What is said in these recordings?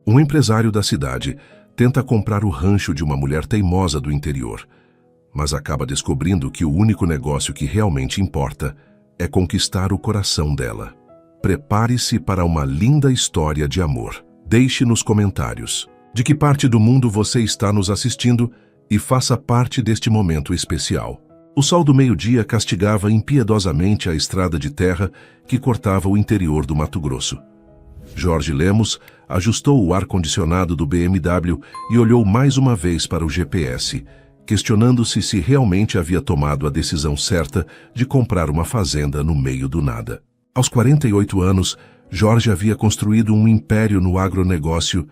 Um empresário da cidade tenta comprar o rancho de uma mulher teimosa do interior, mas acaba descobrindo que o único negócio que realmente importa é conquistar o coração dela. Prepare-se para uma linda história de amor. Deixe nos comentários de que parte do mundo você está nos assistindo e faça parte deste momento especial. O sol do meio-dia castigava impiedosamente a estrada de terra que cortava o interior do Mato Grosso. Jorge Lemos ajustou o ar-condicionado do BMW e olhou mais uma vez para o GPS, questionando-se se realmente havia tomado a decisão certa de comprar uma fazenda no meio do nada. Aos 48 anos, Jorge havia construído um império no agronegócio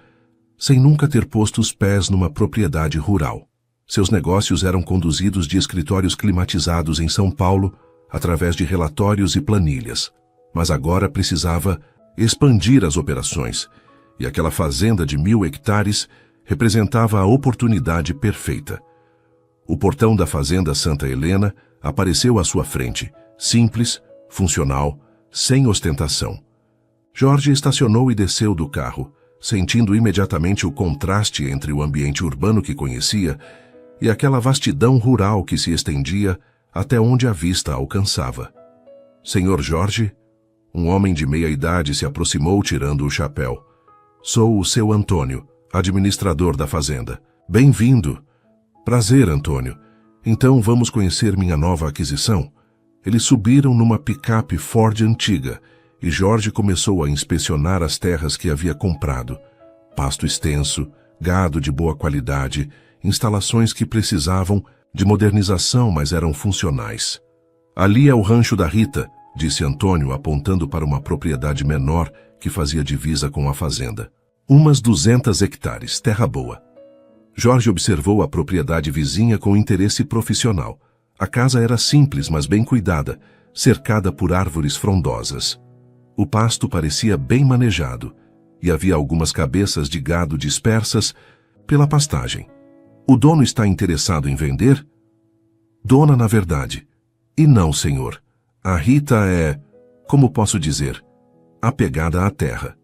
sem nunca ter posto os pés numa propriedade rural. Seus negócios eram conduzidos de escritórios climatizados em São Paulo, através de relatórios e planilhas. Mas agora precisava expandir as operações, e aquela fazenda de 1.000 hectares representava a oportunidade perfeita. O portão da fazenda Santa Helena apareceu à sua frente, simples, funcional, sem ostentação. Jorge estacionou e desceu do carro, sentindo imediatamente o contraste entre o ambiente urbano que conhecia e aquela vastidão rural que se estendia até onde a vista alcançava. Senhor Jorge, um homem de meia idade se aproximou tirando o chapéu. Sou o seu Antônio, administrador da fazenda. Bem-vindo. Prazer, Antônio. Então vamos conhecer minha nova aquisição? Eles subiram numa picape Ford antiga e Jorge começou a inspecionar as terras que havia comprado. Pasto extenso, gado de boa qualidade, instalações que precisavam de modernização, mas eram funcionais. Ali é o rancho da Rita, disse Antônio, apontando para uma propriedade menor que fazia divisa com a fazenda. Umas 200 hectares, terra boa. Jorge observou a propriedade vizinha com interesse profissional. A casa era simples, mas bem cuidada, cercada por árvores frondosas. O pasto parecia bem manejado, e havia algumas cabeças de gado dispersas pela pastagem. O dono está interessado em vender? Dona, na verdade. E não, senhor. A Rita é, como posso dizer, apegada à terra.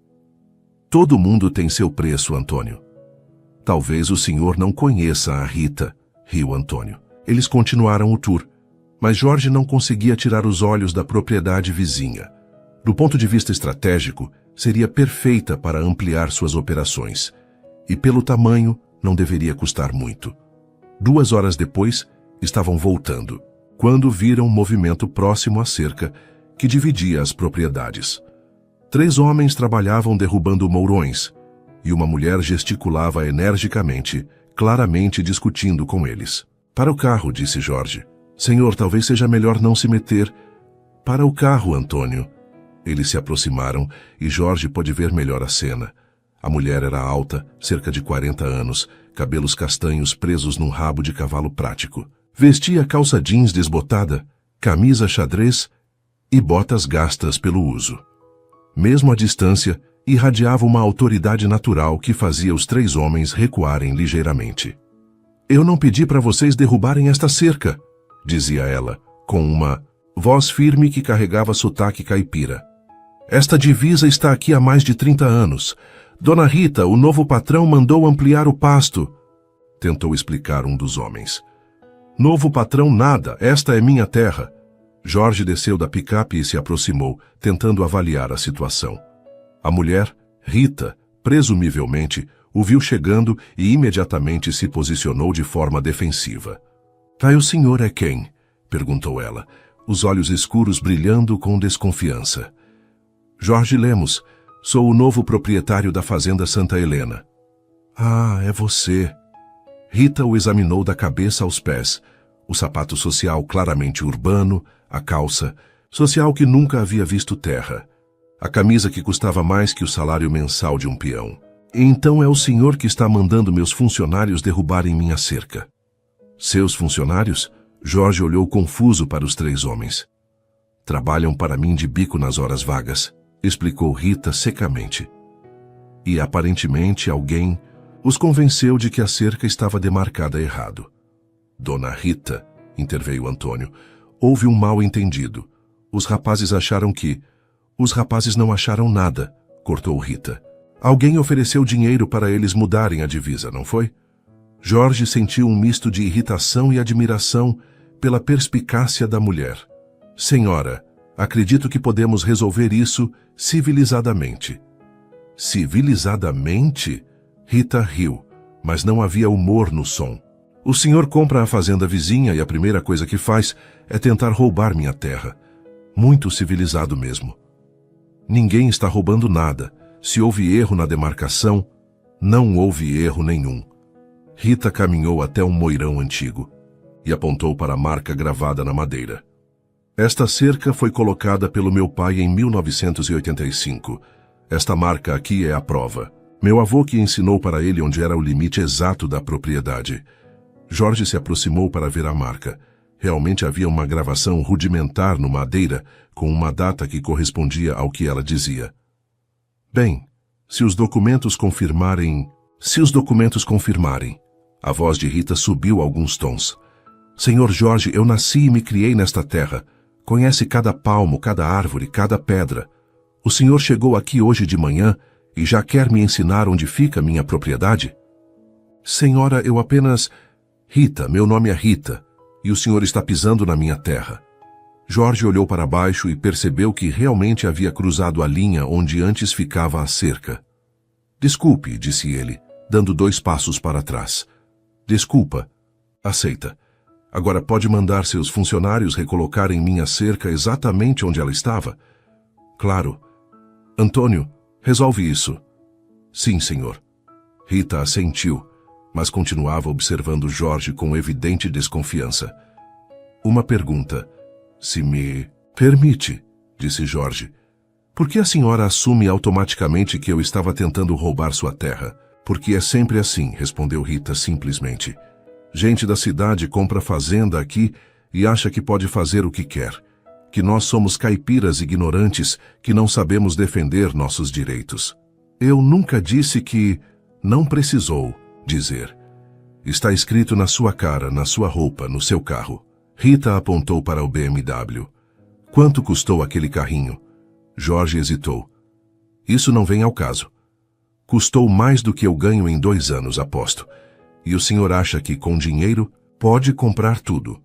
Todo mundo tem seu preço, Antônio. Talvez o senhor não conheça a Rita, riu Antônio. Eles continuaram o tour, mas Jorge não conseguia tirar os olhos da propriedade vizinha. Do ponto de vista estratégico, seria perfeita para ampliar suas operações. E pelo tamanho, não deveria custar muito. 2 horas depois, estavam voltando, quando viram um movimento próximo à cerca que dividia as propriedades. 3 homens trabalhavam derrubando mourões, e uma mulher gesticulava energicamente, claramente discutindo com eles. Para o carro, disse Jorge. Senhor, talvez seja melhor não se meter. Para o carro, Antônio. Eles se aproximaram e Jorge pôde ver melhor a cena. A mulher era alta, cerca de 40 anos, cabelos castanhos presos num rabo de cavalo prático. Vestia calça jeans desbotada, camisa xadrez e botas gastas pelo uso. Mesmo à distância, irradiava uma autoridade natural que fazia os 3 homens recuarem ligeiramente. Eu não pedi para vocês derrubarem esta cerca, dizia ela, com uma voz firme que carregava sotaque caipira. Esta divisa está aqui há mais de 30 anos. Dona Rita, o novo patrão mandou ampliar o pasto, tentou explicar um dos homens. Novo patrão nada, esta é minha terra. Jorge desceu da picape e se aproximou, tentando avaliar a situação. A mulher, Rita, presumivelmente, o viu chegando e imediatamente se posicionou de forma defensiva. E o senhor é quem? Perguntou ela, os olhos escuros brilhando com desconfiança. Jorge Lemos, sou o novo proprietário da fazenda Santa Helena. Ah, é você. Rita o examinou da cabeça aos pés, o sapato social claramente urbano, a calça, social que nunca havia visto terra, a camisa que custava mais que o salário mensal de um peão. Então é o senhor que está mandando meus funcionários derrubarem minha cerca. Seus funcionários? Jorge olhou confuso para os 3 homens. Trabalham para mim de bico nas horas vagas, explicou Rita secamente. E aparentemente alguém os convenceu de que a cerca estava demarcada errado. Dona Rita, interveio Antônio, houve um mal-entendido. Os rapazes acharam que... Os rapazes não acharam nada, cortou Rita. Alguém ofereceu dinheiro para eles mudarem a divisa, não foi? Jorge sentiu um misto de irritação e admiração pela perspicácia da mulher. Senhora, acredito que podemos resolver isso civilizadamente. Civilizadamente? Rita riu, mas não havia humor no som. O senhor compra a fazenda vizinha e a primeira coisa que faz é tentar roubar minha terra. Muito civilizado mesmo. Ninguém está roubando nada. Se houve erro na demarcação, não houve erro nenhum. Rita caminhou até um moirão antigo e apontou para a marca gravada na madeira. Esta cerca foi colocada pelo meu pai em 1985. Esta marca aqui é a prova. Meu avô que ensinou para ele onde era o limite exato da propriedade. Jorge se aproximou para ver a marca. Realmente havia uma gravação rudimentar no madeira com uma data que correspondia ao que ela dizia. Bem, se os documentos confirmarem... A voz de Rita subiu alguns tons. Senhor Jorge, eu nasci e me criei nesta terra. Conhece cada palmo, cada árvore, cada pedra. O senhor chegou aqui hoje de manhã e já quer me ensinar onde fica minha propriedade? Senhora, eu apenas... Rita, meu nome é Rita, e o senhor está pisando na minha terra. Jorge olhou para baixo e percebeu que realmente havia cruzado a linha onde antes ficava a cerca. Desculpe, disse ele, dando 2 passos para trás. Desculpa. Aceita. Agora pode mandar seus funcionários recolocarem minha cerca exatamente onde ela estava? Claro. Antônio, resolve isso. Sim, senhor. Rita assentiu, mas continuava observando Jorge com evidente desconfiança. Uma pergunta. Se me permite, disse Jorge. Por que a senhora assume automaticamente que eu estava tentando roubar sua terra? Porque é sempre assim, respondeu Rita simplesmente. Gente da cidade compra fazenda aqui e acha que pode fazer o que quer. Que nós somos caipiras ignorantes que não sabemos defender nossos direitos. Eu nunca disse que... Não precisou dizer. Está escrito na sua cara, na sua roupa, no seu carro. Rita apontou para o BMW. Quanto custou aquele carrinho? Jorge hesitou. Isso não vem ao caso. Custou mais do que eu ganho em 2 anos, aposto. E o senhor acha que com dinheiro pode comprar tudo.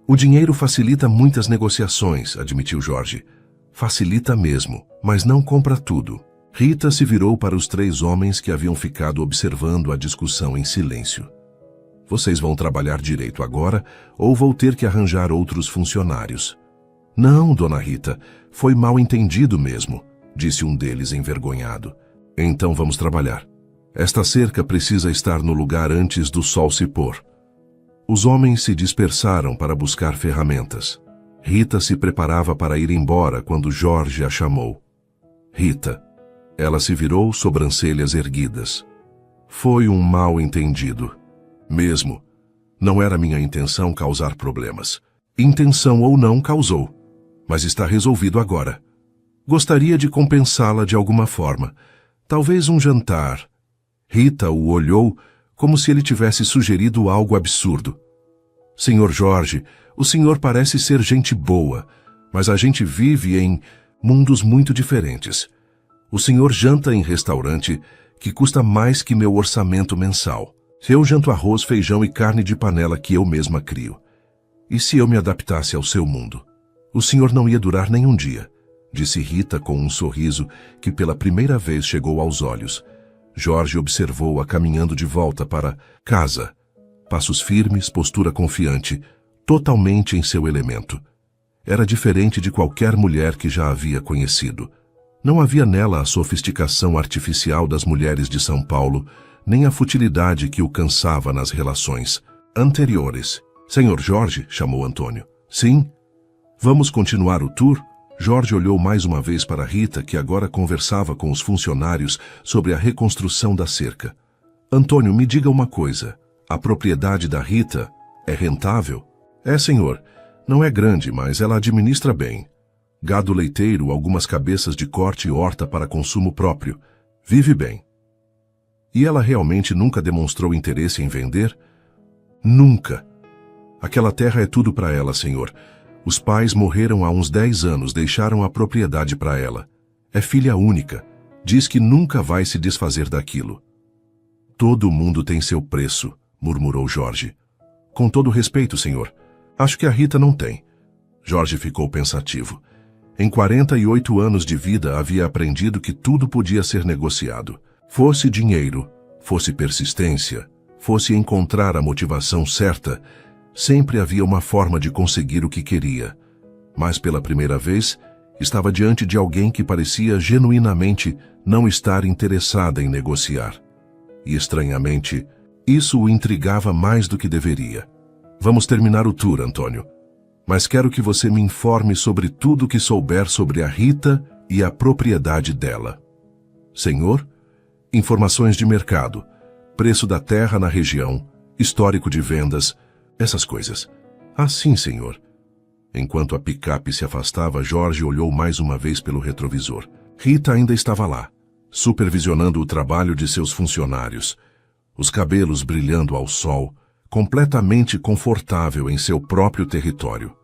O dinheiro facilita muitas negociações, admitiu Jorge. Facilita mesmo, mas não compra tudo. Rita se virou para os 3 homens que haviam ficado observando a discussão em silêncio. Vocês vão trabalhar direito agora ou vou ter que arranjar outros funcionários? Não, dona Rita, foi mal entendido mesmo, disse um deles envergonhado. Então vamos trabalhar. Esta cerca precisa estar no lugar antes do sol se pôr. Os homens se dispersaram para buscar ferramentas. Rita se preparava para ir embora quando Jorge a chamou. Rita. Ela se virou, sobrancelhas erguidas. Foi um mal entendido. Mesmo. Não era minha intenção causar problemas. Intenção ou não causou. Mas está resolvido agora. Gostaria de compensá-la de alguma forma. Talvez um jantar. Rita o olhou como se ele tivesse sugerido algo absurdo. Senhor Jorge, o senhor parece ser gente boa, mas a gente vive em mundos muito diferentes. O senhor janta em restaurante que custa mais que meu orçamento mensal. Eu janto arroz, feijão e carne de panela que eu mesma crio. E se eu me adaptasse ao seu mundo? O senhor não ia durar nem um dia, disse Rita com um sorriso que pela primeira vez chegou aos olhos. Jorge observou-a caminhando de volta para casa. Passos firmes, postura confiante, totalmente em seu elemento. Era diferente de qualquer mulher que já havia conhecido. Não havia nela a sofisticação artificial das mulheres de São Paulo, nem a futilidade que o cansava nas relações anteriores. Senhor Jorge, chamou Antônio. Sim? Vamos continuar o tour? Jorge olhou mais uma vez para Rita, que agora conversava com os funcionários sobre a reconstrução da cerca. Antônio, me diga uma coisa. A propriedade da Rita é rentável? É, senhor. Não é grande, mas ela administra bem. Gado leiteiro, algumas cabeças de corte e horta para consumo próprio. Vive bem. E ela realmente nunca demonstrou interesse em vender? Nunca. Aquela terra é tudo para ela, senhor. Os pais morreram há uns 10 anos, deixaram a propriedade para ela. É filha única. Diz que nunca vai se desfazer daquilo. Todo mundo tem seu preço, murmurou Jorge. Com todo respeito, senhor, acho que a Rita não tem. Jorge ficou pensativo. Em 48 anos de vida havia aprendido que tudo podia ser negociado. Fosse dinheiro, fosse persistência, fosse encontrar a motivação certa, sempre havia uma forma de conseguir o que queria. Mas pela primeira vez, estava diante de alguém que parecia genuinamente não estar interessada em negociar. E estranhamente, isso o intrigava mais do que deveria. Vamos terminar o tour, Antônio. Mas quero que você me informe sobre tudo o que souber sobre a Rita e a propriedade dela. Senhor? Informações de mercado, preço da terra na região, histórico de vendas, essas coisas. Ah, sim, senhor. Enquanto a picape se afastava, Jorge olhou mais uma vez pelo retrovisor. Rita ainda estava lá, supervisionando o trabalho de seus funcionários, os cabelos brilhando ao sol, completamente confortável em seu próprio território.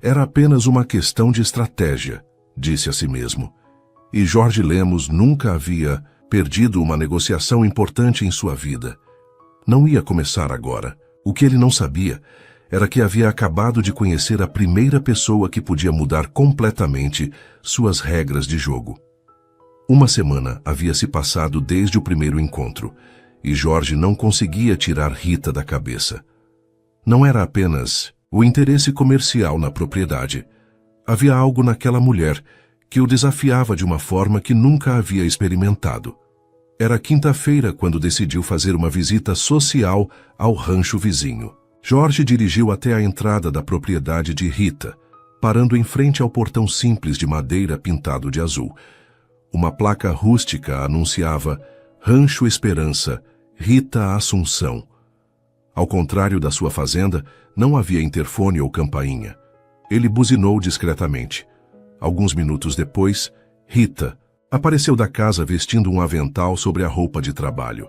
Era apenas uma questão de estratégia, disse a si mesmo. E Jorge Lemos nunca havia perdido uma negociação importante em sua vida. Não ia começar agora. O que ele não sabia era que havia acabado de conhecer a primeira pessoa que podia mudar completamente suas regras de jogo. Uma semana havia se passado desde o primeiro encontro, e Jorge não conseguia tirar Rita da cabeça. Não era apenas o interesse comercial na propriedade. Havia algo naquela mulher que o desafiava de uma forma que nunca havia experimentado. Era quinta-feira quando decidiu fazer uma visita social ao rancho vizinho. Jorge dirigiu até a entrada da propriedade de Rita, parando em frente ao portão simples de madeira pintado de azul. Uma placa rústica anunciava Rancho Esperança, Rita Assunção. Ao contrário da sua fazenda, não havia interfone ou campainha. Ele buzinou discretamente. Alguns minutos depois, Rita apareceu da casa vestindo um avental sobre a roupa de trabalho.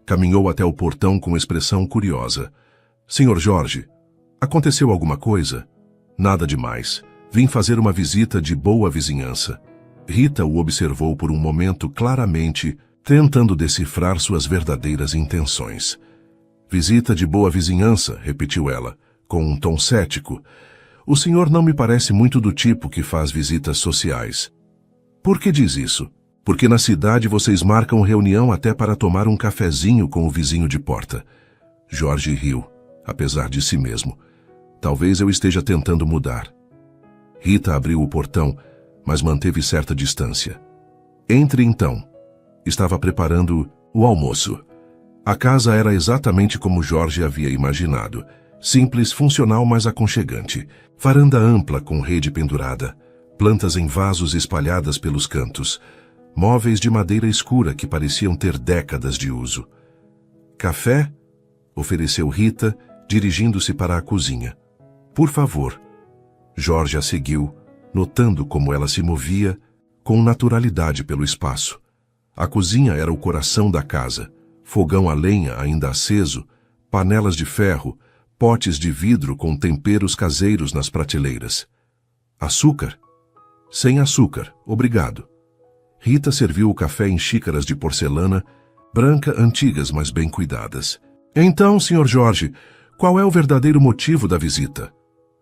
Caminhou até o portão com expressão curiosa. Senhor Jorge, aconteceu alguma coisa? Nada demais. Vim fazer uma visita de boa vizinhança. Rita o observou por um momento claramente, tentando decifrar suas verdadeiras intenções. Visita de boa vizinhança, repetiu ela, com um tom cético. O senhor não me parece muito do tipo que faz visitas sociais. Por que diz isso? Porque na cidade vocês marcam reunião até para tomar um cafezinho com o vizinho de porta. Jorge riu, apesar de si mesmo. Talvez eu esteja tentando mudar. Rita abriu o portão, mas manteve certa distância. Entre então. Estava preparando o almoço. A casa era exatamente como Jorge havia imaginado. Simples, funcional, mas aconchegante. Varanda ampla com rede pendurada. Plantas em vasos espalhadas pelos cantos. Móveis de madeira escura que pareciam ter décadas de uso. Café? Ofereceu Rita, dirigindo-se para a cozinha. Por favor. Jorge a seguiu, notando como ela se movia com naturalidade pelo espaço. A cozinha era o coração da casa. Fogão a lenha ainda aceso, panelas de ferro, potes de vidro com temperos caseiros nas prateleiras. Açúcar? Sem açúcar, obrigado. Rita serviu o café em xícaras de porcelana, branca, antigas, mas bem cuidadas. Então, Sr. Jorge, qual é o verdadeiro motivo da visita?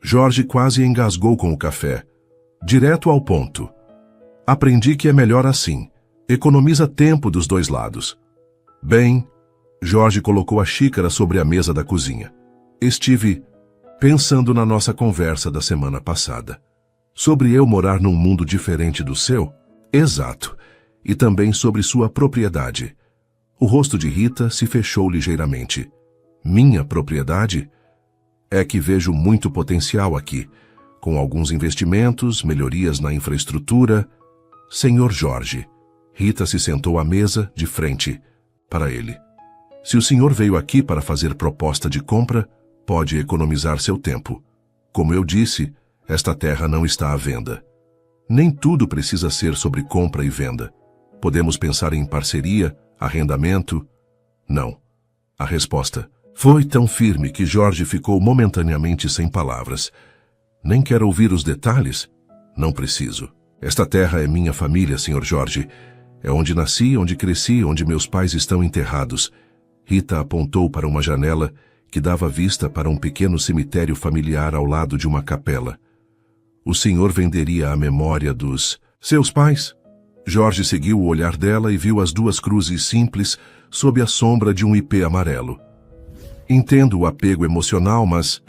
Jorge quase engasgou com o café. Direto ao ponto. Aprendi que é melhor assim. Economiza tempo dos dois lados. Bem, Jorge colocou a xícara sobre a mesa da cozinha. Estive pensando na nossa conversa da semana passada. Sobre eu morar num mundo diferente do seu? Exato. E também sobre sua propriedade. O rosto de Rita se fechou ligeiramente. Minha propriedade? É que vejo muito potencial aqui, com alguns investimentos, melhorias na infraestrutura. Senhor Jorge. Rita se sentou à mesa, de frente, para ele. Se o senhor veio aqui para fazer proposta de compra, pode economizar seu tempo. Como eu disse, esta terra não está à venda. Nem tudo precisa ser sobre compra e venda. Podemos pensar em parceria, arrendamento? Não. A resposta foi tão firme que Jorge ficou momentaneamente sem palavras. Nem quer ouvir os detalhes? Não preciso. Esta terra é minha família, Sr. Jorge. É onde nasci, onde cresci, onde meus pais estão enterrados. Rita apontou para uma janela que dava vista para um pequeno cemitério familiar ao lado de uma capela. O senhor venderia a memória dos seus pais? Jorge seguiu o olhar dela e viu as duas cruzes simples sob a sombra de um ipê amarelo. Entendo o apego emocional, mas...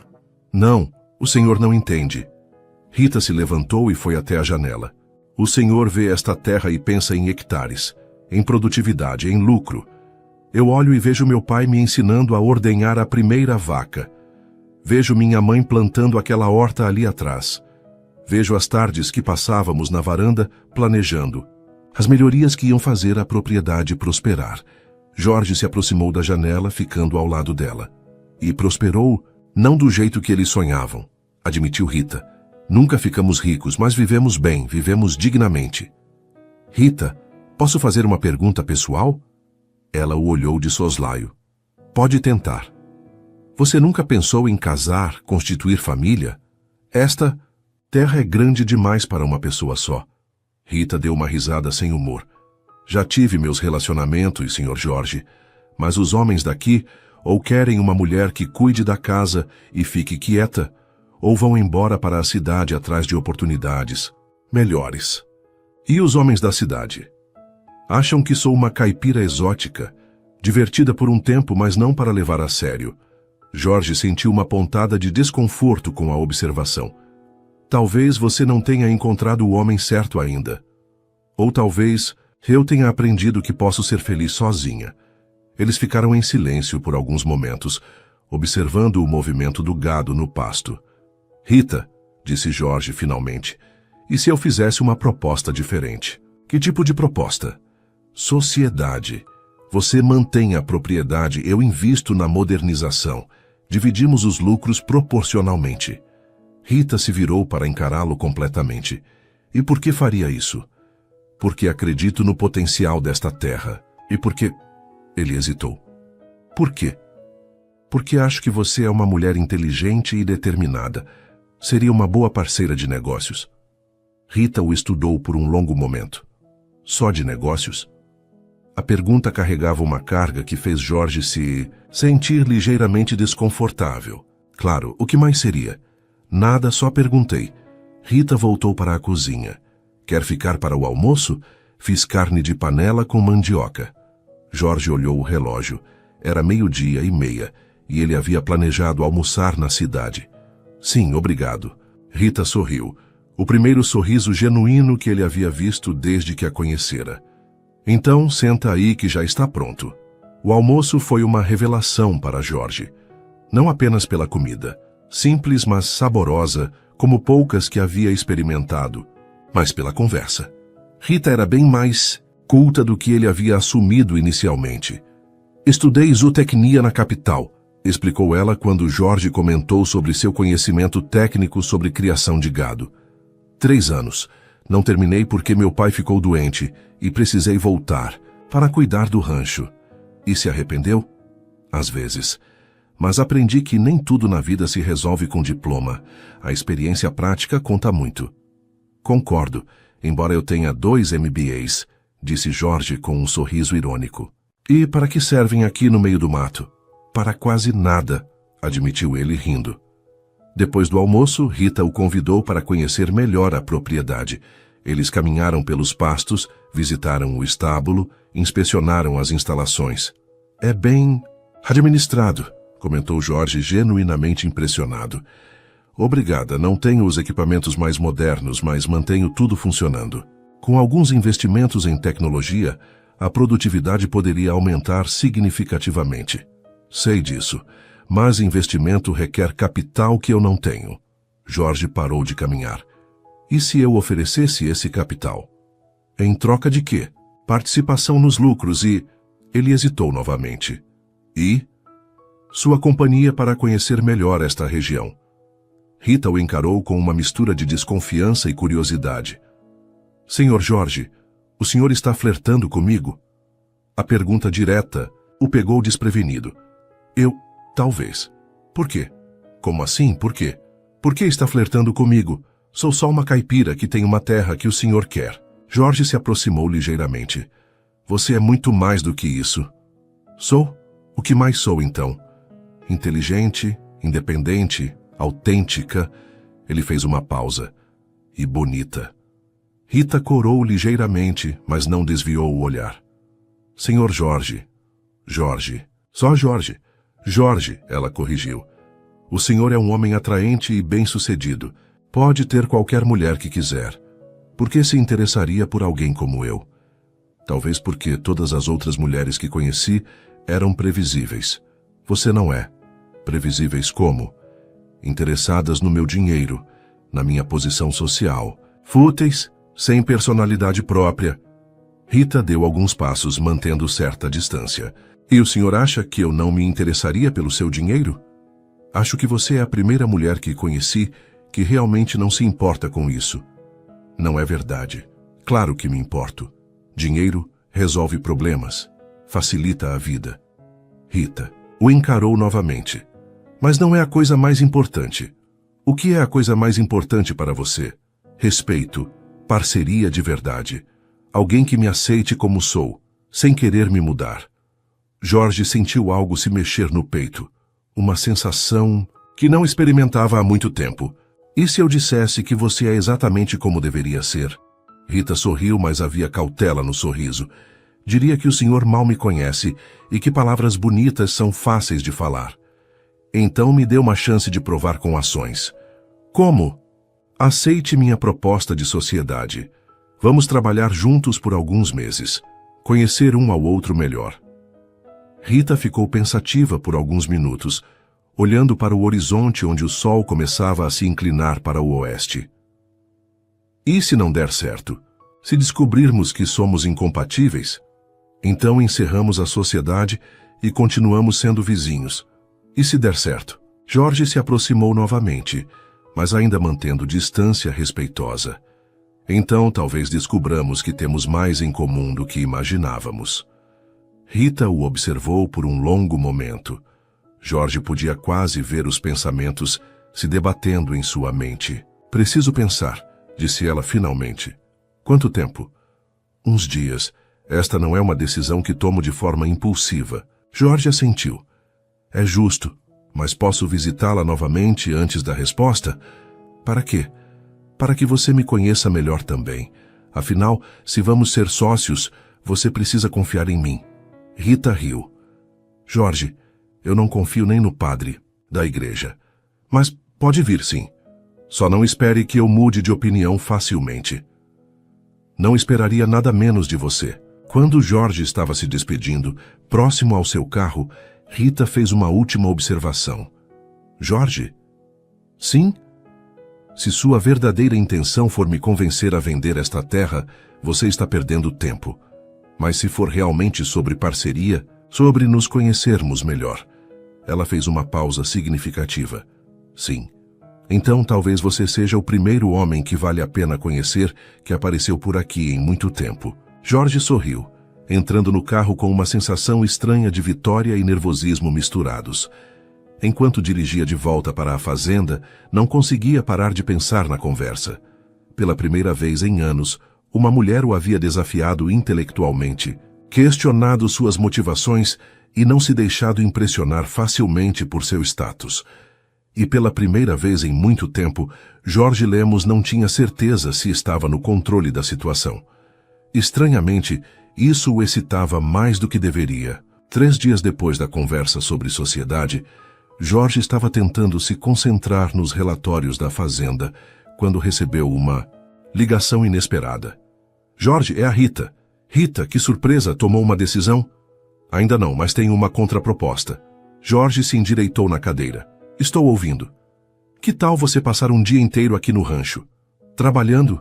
Não, o senhor não entende. Rita se levantou e foi até a janela. O senhor vê esta terra e pensa em hectares, em produtividade, em lucro. Eu olho e vejo meu pai me ensinando a ordenhar a primeira vaca. Vejo minha mãe plantando aquela horta ali atrás. Vejo as tardes que passávamos na varanda planejando as melhorias que iam fazer a propriedade prosperar. Jorge se aproximou da janela, ficando ao lado dela. E prosperou, não do jeito que eles sonhavam, admitiu Rita. Nunca ficamos ricos, mas vivemos bem, vivemos dignamente. Rita, posso fazer uma pergunta pessoal? Ela o olhou de soslaio. Pode tentar. Você nunca pensou em casar, constituir família? Esta terra é grande demais para uma pessoa só. Rita deu uma risada sem humor. Já tive meus relacionamentos, Sr. Jorge, mas os homens daqui ou querem uma mulher que cuide da casa e fique quieta, ou vão embora para a cidade atrás de oportunidades melhores. E os homens da cidade? Acham que sou uma caipira exótica, divertida por um tempo, mas não para levar a sério. Jorge sentiu uma pontada de desconforto com a observação. Talvez você não tenha encontrado o homem certo ainda. Ou talvez eu tenha aprendido que posso ser feliz sozinha. Eles ficaram em silêncio por alguns momentos, observando o movimento do gado no pasto. Rita, disse Jorge finalmente, e se eu fizesse uma proposta diferente? Que tipo de proposta? Sociedade. Você mantém a propriedade, eu invisto na modernização. Dividimos os lucros proporcionalmente. Rita se virou para encará-lo completamente. E por que faria isso? Porque acredito no potencial desta terra. E porque... Ele hesitou. Por quê? Porque acho que você é uma mulher inteligente e determinada. Seria uma boa parceira de negócios. Rita o estudou por um longo momento. Só de negócios? A pergunta carregava uma carga que fez Jorge se sentir ligeiramente desconfortável. Claro, o que mais seria? Nada, só perguntei. Rita voltou para a cozinha. Quer ficar para o almoço? Fiz carne de panela com mandioca. Jorge olhou o relógio. Era 12:30 e ele havia planejado almoçar na cidade. Sim, obrigado. Rita sorriu. O primeiro sorriso genuíno que ele havia visto desde que a conhecera. Então, senta aí que já está pronto. O almoço foi uma revelação para Jorge. Não apenas pela comida, simples mas saborosa, como poucas que havia experimentado, mas pela conversa. Rita era bem mais culta do que ele havia assumido inicialmente. Estudei zootecnia na capital, explicou ela quando Jorge comentou sobre seu conhecimento técnico sobre criação de gado. 3 anos. Não terminei porque meu pai ficou doente e precisei voltar para cuidar do rancho. E se arrependeu? Às vezes. Mas aprendi que nem tudo na vida se resolve com diploma. A experiência prática conta muito. Concordo, embora eu tenha 2 MBAs, disse Jorge com um sorriso irônico. E para que servem aqui no meio do mato? Para quase nada, admitiu ele rindo. Depois do almoço, Rita o convidou para conhecer melhor a propriedade. Eles caminharam pelos pastos, visitaram o estábulo, inspecionaram as instalações. É bem administrado, comentou Jorge genuinamente impressionado. Obrigada, não tenho os equipamentos mais modernos, mas mantenho tudo funcionando. Com alguns investimentos em tecnologia, a produtividade poderia aumentar significativamente. Sei disso, mas investimento requer capital que eu não tenho. Jorge parou de caminhar. E se eu oferecesse esse capital? Em troca de quê? Participação nos lucros e... Ele hesitou novamente. E? Sua companhia para conhecer melhor esta região. Rita o encarou com uma mistura de desconfiança e curiosidade. Senhor Jorge, o senhor está flertando comigo? A pergunta direta o pegou desprevenido. Talvez. Por quê? Como assim, por quê? Por que está flertando comigo? Sou só uma caipira que tem uma terra que o senhor quer. Jorge se aproximou ligeiramente. Você é muito mais do que isso. Sou? O que mais sou, então? Inteligente, independente, autêntica. Ele fez uma pausa. E bonita. Rita corou ligeiramente, mas não desviou o olhar. Senhor Jorge. Jorge. Só Jorge. Jorge, ela corrigiu. O senhor é um homem atraente e bem-sucedido. Pode ter qualquer mulher que quiser. Por que se interessaria por alguém como eu? Talvez porque todas as outras mulheres que conheci eram previsíveis. Você não é. Previsíveis como? Interessadas no meu dinheiro, na minha posição social. Fúteis, sem personalidade própria. Rita deu alguns passos, mantendo certa distância. E o senhor acha que eu não me interessaria pelo seu dinheiro? Acho que você é a primeira mulher que conheci que realmente não se importa com isso. Não é verdade. Claro que me importo. Dinheiro resolve problemas, facilita a vida. Rita o encarou novamente. Mas não é a coisa mais importante. O que é a coisa mais importante para você? Respeito, parceria de verdade. Alguém que me aceite como sou, sem querer me mudar. Jorge sentiu algo se mexer no peito. Uma sensação que não experimentava há muito tempo. E se eu dissesse que você é exatamente como deveria ser? Rita sorriu, mas havia cautela no sorriso. Diria que o senhor mal me conhece e que palavras bonitas são fáceis de falar. Então me dê uma chance de provar com ações. Como? Aceite minha proposta de sociedade. Vamos trabalhar juntos por alguns meses. Conhecer um ao outro melhor. Rita ficou pensativa por alguns minutos, olhando para o horizonte onde o sol começava a se inclinar para o oeste. E se não der certo? Se descobrirmos que somos incompatíveis? Então encerramos a sociedade e continuamos sendo vizinhos. E se der certo? Jorge se aproximou novamente, mas ainda mantendo distância respeitosa. Então talvez descubramos que temos mais em comum do que imaginávamos. Rita o observou por um longo momento. Jorge podia quase ver os pensamentos se debatendo em sua mente. Preciso pensar, disse ela finalmente. Quanto tempo? Uns dias. Esta não é uma decisão que tomo de forma impulsiva. Jorge assentiu. É justo, mas posso visitá-la novamente antes da resposta? Para quê? Para que você me conheça melhor também. Afinal, se vamos ser sócios, você precisa confiar em mim. Rita riu. Jorge, eu não confio nem no padre da igreja. Mas pode vir, sim. Só não espere que eu mude de opinião facilmente. Não esperaria nada menos de você. Quando Jorge estava se despedindo, próximo ao seu carro, Rita fez uma última observação. Jorge? Sim? Se sua verdadeira intenção for me convencer a vender esta terra, você está perdendo tempo. Mas se for realmente sobre parceria, sobre nos conhecermos melhor. Ela fez uma pausa significativa. Sim. Então talvez você seja o primeiro homem que vale a pena conhecer que apareceu por aqui em muito tempo. Jorge sorriu, entrando no carro com uma sensação estranha de vitória e nervosismo misturados. Enquanto dirigia de volta para a fazenda, não conseguia parar de pensar na conversa. Pela primeira vez em anos, uma mulher o havia desafiado intelectualmente, questionado suas motivações e não se deixado impressionar facilmente por seu status. E pela primeira vez em muito tempo, Jorge Lemos não tinha certeza se estava no controle da situação. Estranhamente, isso o excitava mais do que deveria. 3 dias depois da conversa sobre sociedade, Jorge estava tentando se concentrar nos relatórios da fazenda, quando recebeu uma ligação inesperada. Jorge, é a Rita. Rita, que surpresa, tomou uma decisão? Ainda não, mas tenho uma contraproposta. Jorge se endireitou na cadeira. Estou ouvindo. Que tal você passar um dia inteiro aqui no rancho? Trabalhando?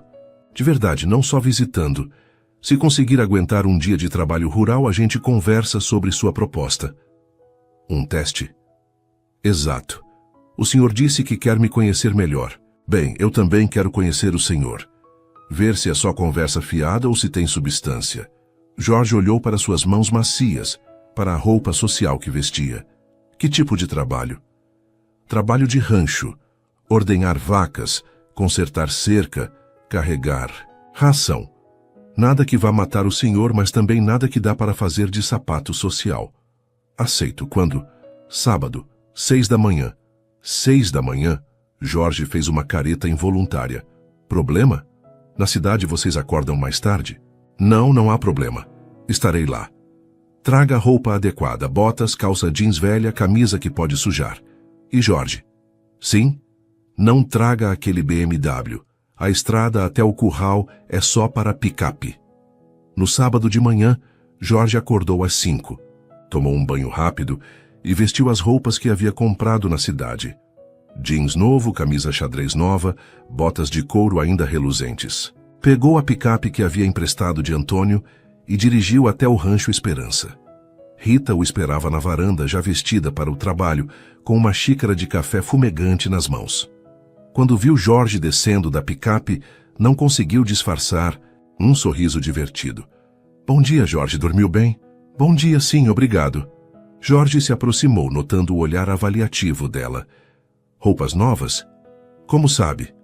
De verdade, não só visitando. Se conseguir aguentar um dia de trabalho rural, a gente conversa sobre sua proposta. Um teste? Exato. O senhor disse que quer me conhecer melhor. Bem, eu também quero conhecer o senhor. Ver se é só conversa fiada ou se tem substância. Jorge olhou para suas mãos macias, para a roupa social que vestia. Que tipo de trabalho? Trabalho de rancho. Ordenhar vacas, consertar cerca, carregar ração. Nada que vá matar o senhor, mas também nada que dá para fazer de sapato social. Aceito. Quando? Sábado, 6 da manhã. 6 da manhã? Jorge fez uma careta involuntária. Problema? Na cidade vocês acordam mais tarde? Não, não há problema. Estarei lá. Traga a roupa adequada, botas, calça jeans velha, camisa que pode sujar. E Jorge? Sim? Não traga aquele BMW. A estrada até o curral é só para picape. No sábado de manhã, Jorge acordou às 5. Tomou um banho rápido e vestiu as roupas que havia comprado na cidade. Jeans novo, camisa xadrez nova, botas de couro ainda reluzentes. Pegou a picape que havia emprestado de Antônio e dirigiu até o Rancho Esperança. Rita o esperava na varanda, já vestida para o trabalho, com uma xícara de café fumegante nas mãos. Quando viu Jorge descendo da picape, não conseguiu disfarçar um sorriso divertido. Bom dia, Jorge, dormiu bem? Bom dia, sim, obrigado. Jorge se aproximou, notando o olhar avaliativo dela. Roupas novas? Como sabe?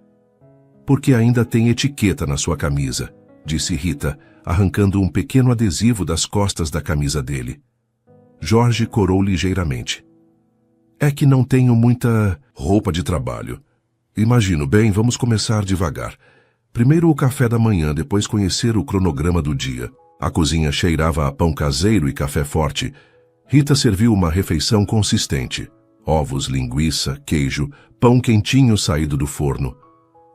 Porque ainda tem etiqueta na sua camisa, disse Rita, arrancando um pequeno adesivo das costas da camisa dele. Jorge corou ligeiramente. É que não tenho muita roupa de trabalho. Imagino. Bem, vamos começar devagar. Primeiro o café da manhã, depois conhecer o cronograma do dia. A cozinha cheirava a pão caseiro e café forte. Rita serviu uma refeição consistente. Ovos, linguiça, queijo, pão quentinho saído do forno.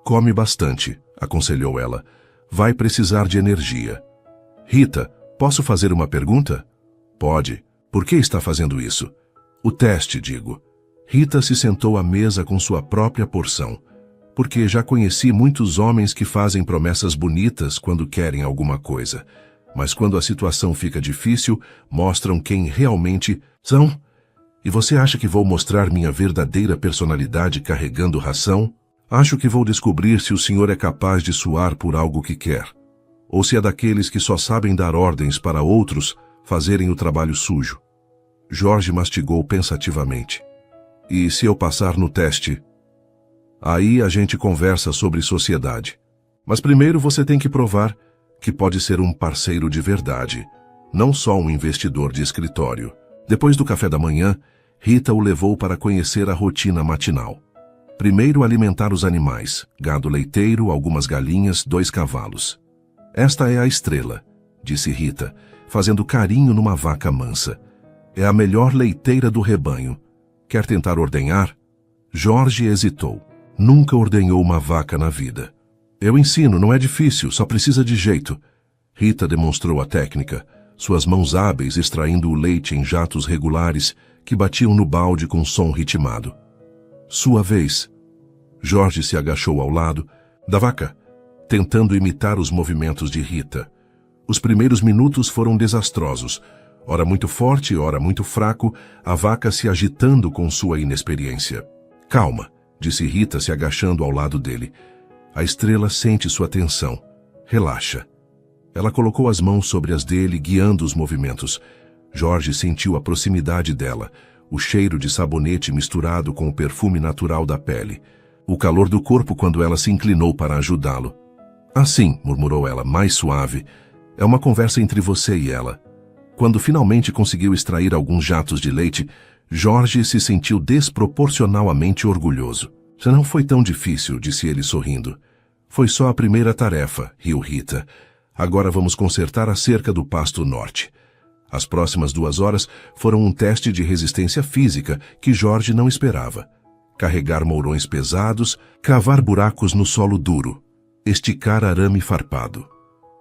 Come bastante, aconselhou ela. Vai precisar de energia. Rita, posso fazer uma pergunta? Pode. Por que está fazendo isso? O teste, digo. Rita se sentou à mesa com sua própria porção. Porque já conheci muitos homens que fazem promessas bonitas quando querem alguma coisa. Mas quando a situação fica difícil, mostram quem realmente são. E você acha que vou mostrar minha verdadeira personalidade carregando ração? Acho que vou descobrir se o senhor é capaz de suar por algo que quer. Ou se é daqueles que só sabem dar ordens para outros fazerem o trabalho sujo. Jorge mastigou pensativamente. E se eu passar no teste? Aí a gente conversa sobre sociedade. Mas primeiro você tem que provar que pode ser um parceiro de verdade, não só um investidor de escritório. Depois do café da manhã, Rita o levou para conhecer a rotina matinal. Primeiro alimentar os animais, gado leiteiro, algumas galinhas, 2 cavalos. Esta é a Estrela, disse Rita, fazendo carinho numa vaca mansa. É a melhor leiteira do rebanho. Quer tentar ordenhar? Jorge hesitou. Nunca ordenhou uma vaca na vida. Eu ensino, não é difícil, só precisa de jeito. Rita demonstrou a técnica, suas mãos hábeis extraindo o leite em jatos regulares que batiam no balde com som ritmado. Sua vez. Jorge se agachou ao lado da vaca, tentando imitar os movimentos de Rita. Os primeiros minutos foram desastrosos. Ora muito forte, ora muito fraco, a vaca se agitando com sua inexperiência. Calma, disse Rita se agachando ao lado dele. A Estrela sente sua tensão. Relaxa. Ela colocou as mãos sobre as dele, guiando os movimentos. Jorge sentiu a proximidade dela, o cheiro de sabonete misturado com o perfume natural da pele, o calor do corpo quando ela se inclinou para ajudá-lo. Assim, murmurou ela, mais suave, é uma conversa entre você e ela. Quando finalmente conseguiu extrair alguns jatos de leite, Jorge se sentiu desproporcionalmente orgulhoso. Já não foi tão difícil, disse ele sorrindo. Foi só a primeira tarefa, riu Rita. Agora vamos consertar a cerca do pasto norte. As próximas 2 horas foram um teste de resistência física que Jorge não esperava. Carregar mourões pesados, cavar buracos no solo duro, esticar arame farpado.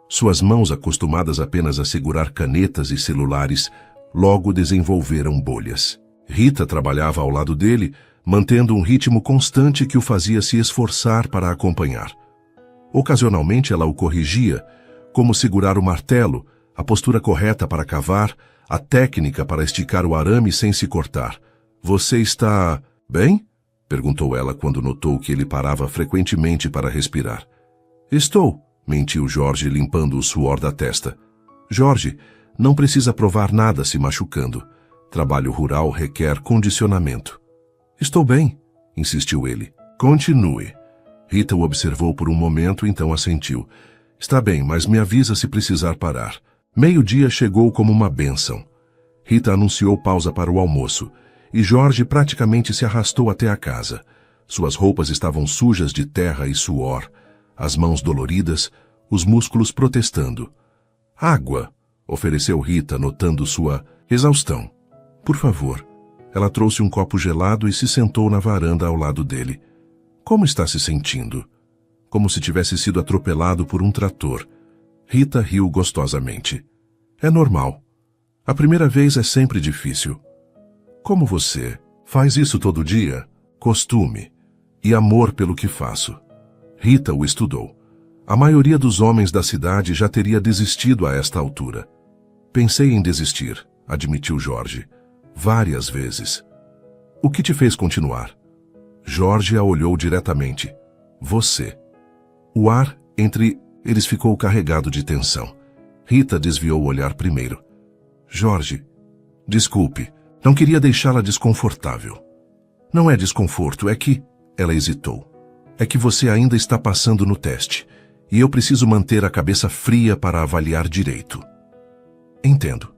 Suas mãos, acostumadas apenas a segurar canetas e celulares, logo desenvolveram bolhas. Rita trabalhava ao lado dele, mantendo um ritmo constante que o fazia se esforçar para acompanhar. Ocasionalmente ela o corrigia, como segurar o martelo, a postura correta para cavar, a técnica para esticar o arame sem se cortar. Você está bem? Perguntou ela quando notou que ele parava frequentemente para respirar. Estou, mentiu Jorge, limpando o suor da testa. Jorge, não precisa provar nada se machucando. Trabalho rural requer condicionamento. Estou bem, insistiu ele. Continue. Rita o observou por um momento, então assentiu. Está bem, mas me avisa se precisar parar. Meio-dia chegou como uma bênção. Rita anunciou pausa para o almoço, e Jorge praticamente se arrastou até a casa. Suas roupas estavam sujas de terra e suor, as mãos doloridas, os músculos protestando. Água, ofereceu Rita, notando sua exaustão. Por favor. Ela trouxe um copo gelado e se sentou na varanda ao lado dele. Como está se sentindo? Como se tivesse sido atropelado por um trator. Rita riu gostosamente. É normal. A primeira vez é sempre difícil. Como você? Faz isso todo dia? Costume. E amor pelo que faço. Rita o estudou. A maioria dos homens da cidade já teria desistido a esta altura. Pensei em desistir, admitiu Jorge. Várias vezes. O que te fez continuar? Jorge a olhou diretamente. Você. O ar entre eles ficou carregado de tensão. Rita desviou o olhar primeiro. Jorge, desculpe, não queria deixá-la desconfortável. Não é desconforto, é que... Ela hesitou. É que você ainda está passando no teste, e eu preciso manter a cabeça fria para avaliar direito. Entendo.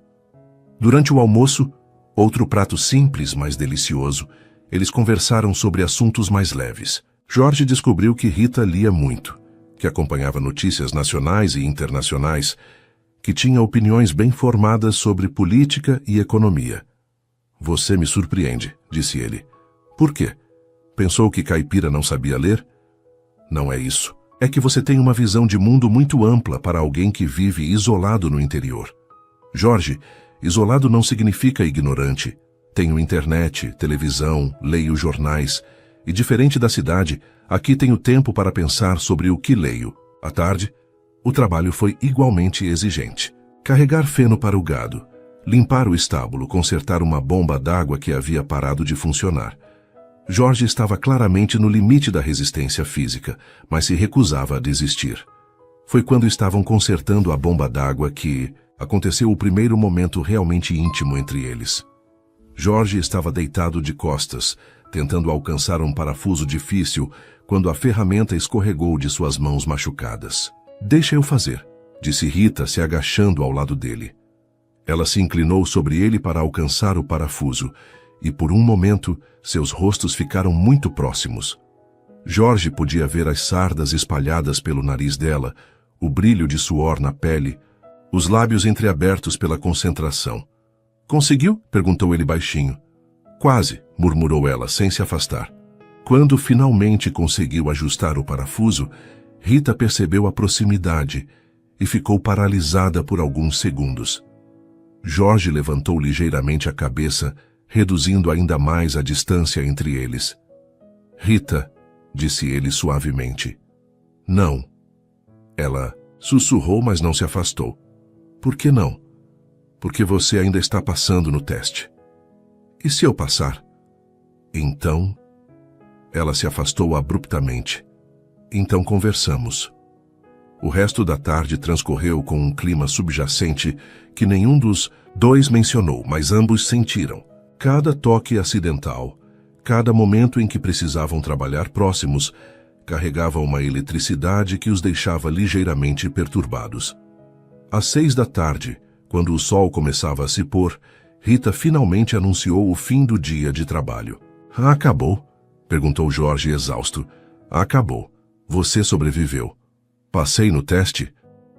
Durante o almoço, outro prato simples, mas delicioso, eles conversaram sobre assuntos mais leves. Jorge descobriu que Rita lia muito, que acompanhava notícias nacionais e internacionais, que tinha opiniões bem formadas sobre política e economia. Você me surpreende, disse ele. Por quê? Pensou que caipira não sabia ler? Não é isso. É que você tem uma visão de mundo muito ampla para alguém que vive isolado no interior. Jorge, isolado não significa ignorante. Tenho internet, televisão, leio jornais. E diferente da cidade, aqui tenho tempo para pensar sobre o que leio. À tarde, o trabalho foi igualmente exigente. Carregar feno para o gado, limpar o estábulo, consertar uma bomba d'água que havia parado de funcionar. Jorge estava claramente no limite da resistência física, mas se recusava a desistir. Foi quando estavam consertando a bomba d'água que aconteceu o primeiro momento realmente íntimo entre eles. Jorge estava deitado de costas, tentando alcançar um parafuso difícil, quando a ferramenta escorregou de suas mãos machucadas. Deixa eu fazer, disse Rita, se agachando ao lado dele. Ela se inclinou sobre ele para alcançar o parafuso, e por um momento, seus rostos ficaram muito próximos. Jorge podia ver as sardas espalhadas pelo nariz dela, o brilho de suor na pele, os lábios entreabertos pela concentração. Conseguiu? Perguntou ele baixinho. Quase, murmurou ela, sem se afastar. Quando finalmente conseguiu ajustar o parafuso, Rita percebeu a proximidade e ficou paralisada por alguns segundos. Jorge levantou ligeiramente a cabeça, reduzindo ainda mais a distância entre eles. Rita, disse ele suavemente. Não. Ela sussurrou, mas não se afastou. Por que não? Porque você ainda está passando no teste. E se eu passar? Então... Ela se afastou abruptamente. Então conversamos. O resto da tarde transcorreu com um clima subjacente que nenhum dos dois mencionou, mas ambos sentiram. Cada toque acidental, cada momento em que precisavam trabalhar próximos, carregava uma eletricidade que os deixava ligeiramente perturbados. Às 6 da tarde, quando o sol começava a se pôr, Rita finalmente anunciou o fim do dia de trabalho. Acabou? Perguntou Jorge exausto. Acabou. Você sobreviveu. Passei no teste?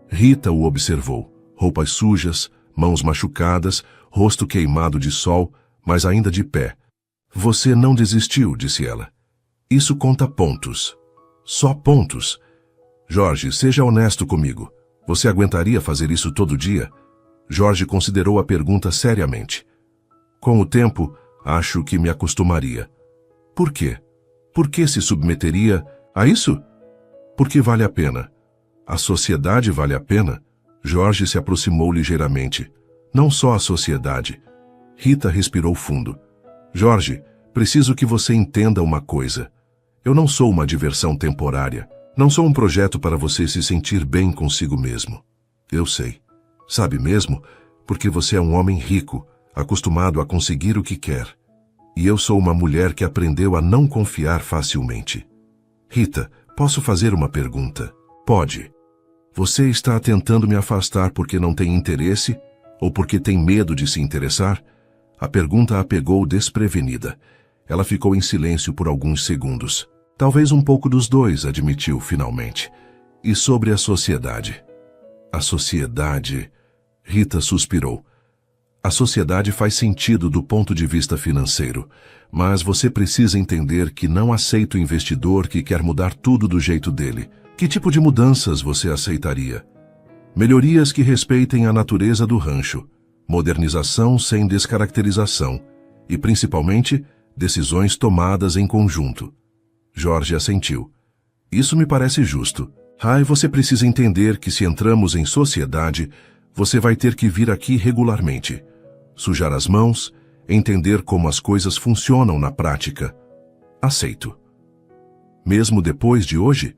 Rita o observou. Roupas sujas, mãos machucadas, rosto queimado de sol, mas ainda de pé. Você não desistiu, disse ela. Isso conta pontos. Só pontos. Jorge, seja honesto comigo. Você aguentaria fazer isso todo dia? Jorge considerou a pergunta seriamente. Com o tempo, acho que me acostumaria. Por quê? Por que se submeteria a isso? Porque vale a pena. A sociedade vale a pena? Jorge se aproximou ligeiramente. Não só a sociedade. Rita respirou fundo. Jorge, preciso que você entenda uma coisa. Eu não sou uma diversão temporária. Não sou um projeto para você se sentir bem consigo mesmo. Eu sei. Sabe mesmo? Porque você é um homem rico, acostumado a conseguir o que quer. E eu sou uma mulher que aprendeu a não confiar facilmente. Rita, posso fazer uma pergunta? Pode. Você está tentando me afastar porque não tem interesse ou porque tem medo de se interessar? A pergunta a pegou desprevenida. Ela ficou em silêncio por alguns segundos. Talvez um pouco dos dois, admitiu finalmente. E sobre a sociedade? A sociedade... Rita suspirou. A sociedade faz sentido do ponto de vista financeiro, mas você precisa entender que não aceita o investidor que quer mudar tudo do jeito dele. Que tipo de mudanças você aceitaria? Melhorias que respeitem a natureza do rancho, modernização sem descaracterização e, principalmente, decisões tomadas em conjunto. Jorge assentiu. Isso me parece justo. Você precisa entender que se entramos em sociedade, você vai ter que vir aqui regularmente, sujar as mãos, entender como as coisas funcionam na prática. Aceito. Mesmo depois de hoje?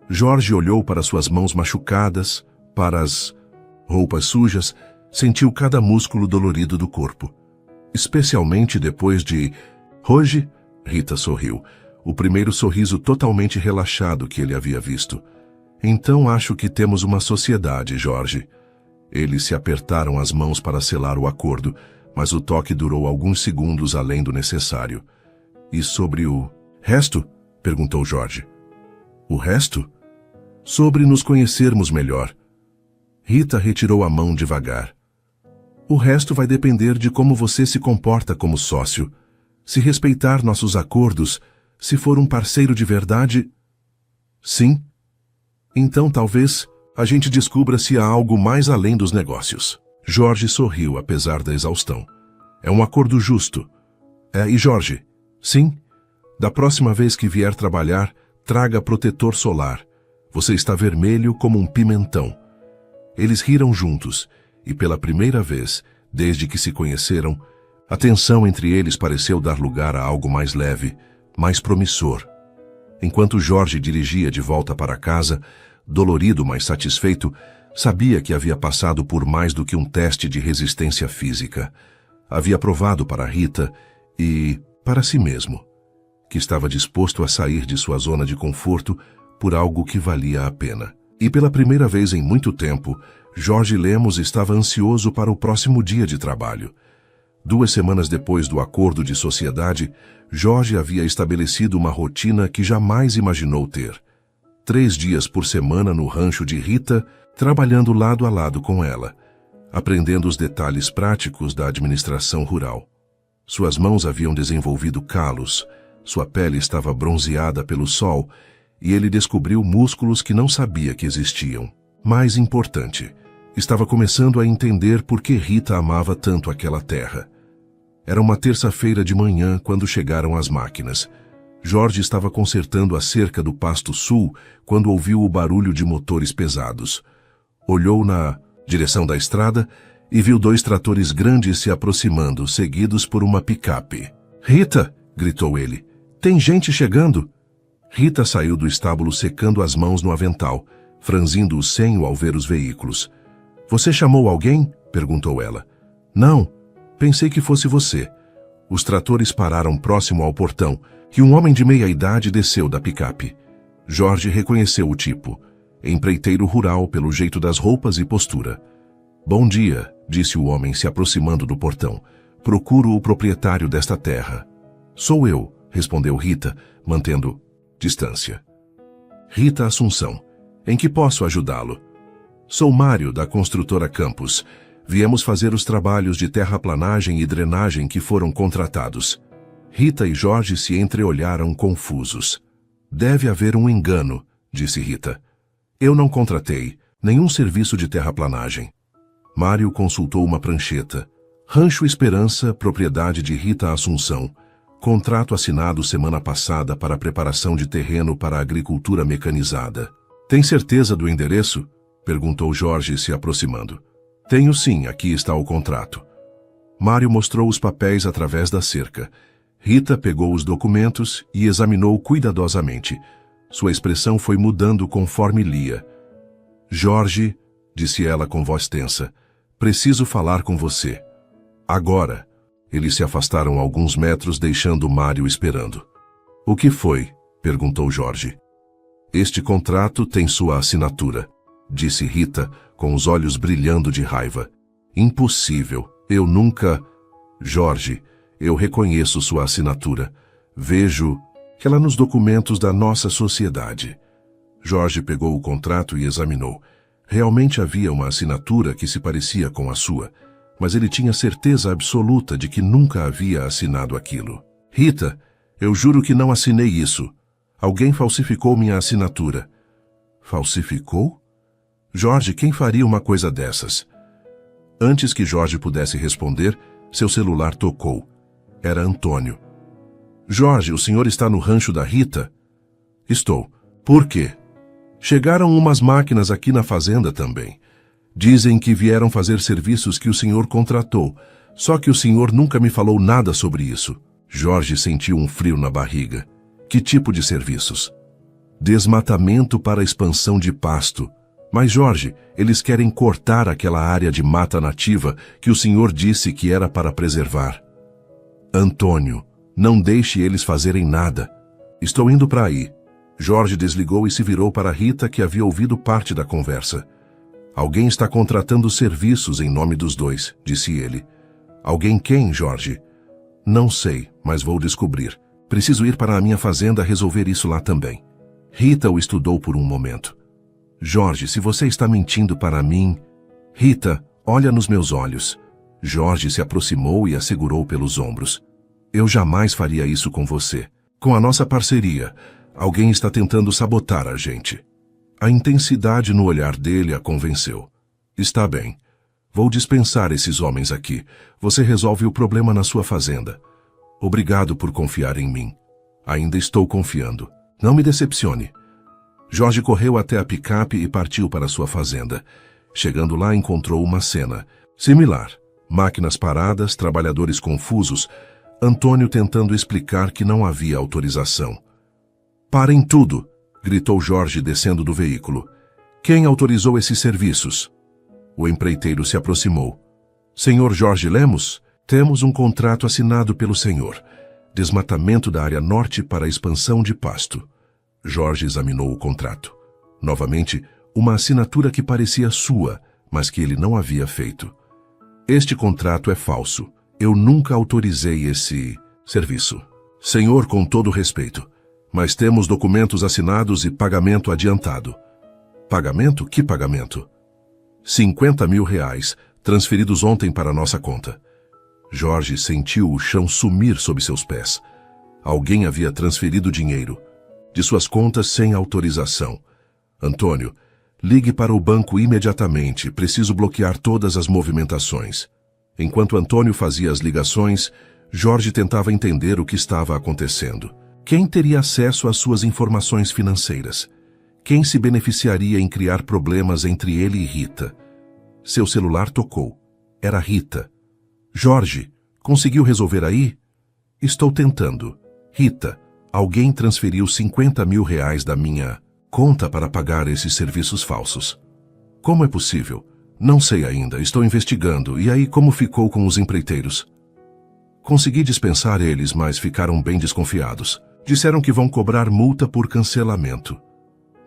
Jorge olhou para suas mãos machucadas, para as roupas sujas, sentiu cada músculo dolorido do corpo. Especialmente depois de... Hoje? Rita sorriu, o primeiro sorriso totalmente relaxado que ele havia visto. Então acho que temos uma sociedade, Jorge. Eles se apertaram as mãos para selar o acordo, mas o toque durou alguns segundos além do necessário. E sobre o resto? Perguntou Jorge. O resto? Sobre nos conhecermos melhor. Rita retirou a mão devagar. O resto vai depender de como você se comporta como sócio. Se respeitar nossos acordos, se for um parceiro de verdade... Sim. Então talvez a gente descubra se há algo mais além dos negócios. Jorge sorriu apesar da exaustão. É um acordo justo. E Jorge? Sim? Da próxima vez que vier trabalhar, traga protetor solar. Você está vermelho como um pimentão. Eles riram juntos, e pela primeira vez, desde que se conheceram, a tensão entre eles pareceu dar lugar a algo mais leve, mais promissor. Enquanto Jorge dirigia de volta para casa, dolorido, mas satisfeito, sabia que havia passado por mais do que um teste de resistência física. Havia provado para Rita e para si mesmo que estava disposto a sair de sua zona de conforto por algo que valia a pena. E pela primeira vez em muito tempo, Jorge Lemos estava ansioso para o próximo dia de trabalho. 2 semanas depois do acordo de sociedade, Jorge havia estabelecido uma rotina que jamais imaginou ter. 3 dias por semana no rancho de Rita, trabalhando lado a lado com ela, aprendendo os detalhes práticos da administração rural. Suas mãos haviam desenvolvido calos, sua pele estava bronzeada pelo sol, e ele descobriu músculos que não sabia que existiam. Mais importante, estava começando a entender por que Rita amava tanto aquela terra. Era uma terça-feira de manhã quando chegaram as máquinas. Jorge estava consertando a cerca do Pasto Sul quando ouviu o barulho de motores pesados. Olhou na direção da estrada e viu 2 tratores grandes se aproximando, seguidos por uma picape. "Rita!" gritou ele. "Tem gente chegando!" Rita saiu do estábulo secando as mãos no avental, franzindo o senho ao ver os veículos. "Você chamou alguém?" perguntou ela. "Não, pensei que fosse você." Os tratores pararam próximo ao portão e um homem de meia-idade desceu da picape. Jorge reconheceu o tipo. Empreiteiro rural pelo jeito das roupas e postura. "Bom dia", disse o homem se aproximando do portão. "Procuro o proprietário desta terra." "Sou eu", respondeu Rita, mantendo distância. "Rita Assunção. Em que posso ajudá-lo?" "Sou Mário, da construtora Campos. Viemos fazer os trabalhos de terraplanagem e drenagem que foram contratados." Rita e Jorge se entreolharam confusos. "Deve haver um engano", disse Rita. "Eu não contratei nenhum serviço de terraplanagem." Mário consultou uma prancheta. "Rancho Esperança, propriedade de Rita Assunção. Contrato assinado semana passada para a preparação de terreno para a agricultura mecanizada." "Tem certeza do endereço?" perguntou Jorge se aproximando. "Tenho sim, aqui está o contrato." Mário mostrou os papéis através da cerca. Rita pegou os documentos e examinou cuidadosamente. Sua expressão foi mudando conforme lia. "Jorge", disse ela com voz tensa, "preciso falar com você. Agora." Eles se afastaram alguns metros, deixando Mário esperando. "O que foi?" perguntou Jorge. "Este contrato tem sua assinatura." disse Rita, com os olhos brilhando de raiva. Impossível, eu nunca... Jorge, eu reconheço sua assinatura. Vejo ela nos documentos da nossa sociedade. Jorge pegou o contrato e examinou. Realmente havia uma assinatura que se parecia com a sua, mas ele tinha certeza absoluta de que nunca havia assinado aquilo. Rita, eu juro que não assinei isso. Alguém falsificou minha assinatura. Falsificou? Jorge, quem faria uma coisa dessas? Antes que Jorge pudesse responder, seu celular tocou. Era Antônio. Jorge, o senhor está no rancho da Rita? Estou. Por quê? Chegaram umas máquinas aqui na fazenda também. Dizem que vieram fazer serviços que o senhor contratou, só que o senhor nunca me falou nada sobre isso. Jorge sentiu um frio na barriga. Que tipo de serviços? Desmatamento para expansão de pasto. Mas, Jorge, eles querem cortar aquela área de mata nativa que o senhor disse que era para preservar. Antônio, não deixe eles fazerem nada. Estou indo para aí. Jorge desligou e se virou para Rita, que havia ouvido parte da conversa. Alguém está contratando serviços em nome dos dois, disse ele. Alguém quem, Jorge? Não sei, mas vou descobrir. Preciso ir para a minha fazenda resolver isso lá também. Rita o estudou por um momento. Jorge, se você está mentindo para mim... Rita, olha nos meus olhos. Jorge se aproximou e a segurou pelos ombros. Eu jamais faria isso com você. Com a nossa parceria, alguém está tentando sabotar a gente. A intensidade no olhar dele a convenceu. Está bem. Vou dispensar esses homens aqui. Você resolve o problema na sua fazenda. Obrigado por confiar em mim. Ainda estou confiando. Não me decepcione. Jorge correu até a picape e partiu para sua fazenda. Chegando lá, encontrou uma cena similar. Máquinas paradas, trabalhadores confusos, Antônio tentando explicar que não havia autorização. Parem tudo! Gritou Jorge descendo do veículo. Quem autorizou esses serviços? O empreiteiro se aproximou. Senhor Jorge Lemos, temos um contrato assinado pelo senhor. Desmatamento da área norte para expansão de pasto. Jorge examinou o contrato. Novamente, uma assinatura que parecia sua, mas que ele não havia feito. Este contrato é falso. Eu nunca autorizei esse serviço. Senhor, com todo respeito, mas temos documentos assinados e pagamento adiantado. Pagamento? Que pagamento? 50 mil reais, transferidos ontem para nossa conta. Jorge sentiu o chão sumir sob seus pés. Alguém havia transferido dinheiro de suas contas sem autorização. Antônio, ligue para o banco imediatamente. Preciso bloquear todas as movimentações. Enquanto Antônio fazia as ligações, Jorge tentava entender o que estava acontecendo. Quem teria acesso às suas informações financeiras? Quem se beneficiaria em criar problemas entre ele e Rita? Seu celular tocou. Era Rita. Jorge, conseguiu resolver aí? Estou tentando. Rita, alguém transferiu 50 mil reais da minha conta para pagar esses serviços falsos. Como é possível? Não sei ainda, estou investigando. E aí, como ficou com os empreiteiros? Consegui dispensar eles, mas ficaram bem desconfiados. Disseram que vão cobrar multa por cancelamento.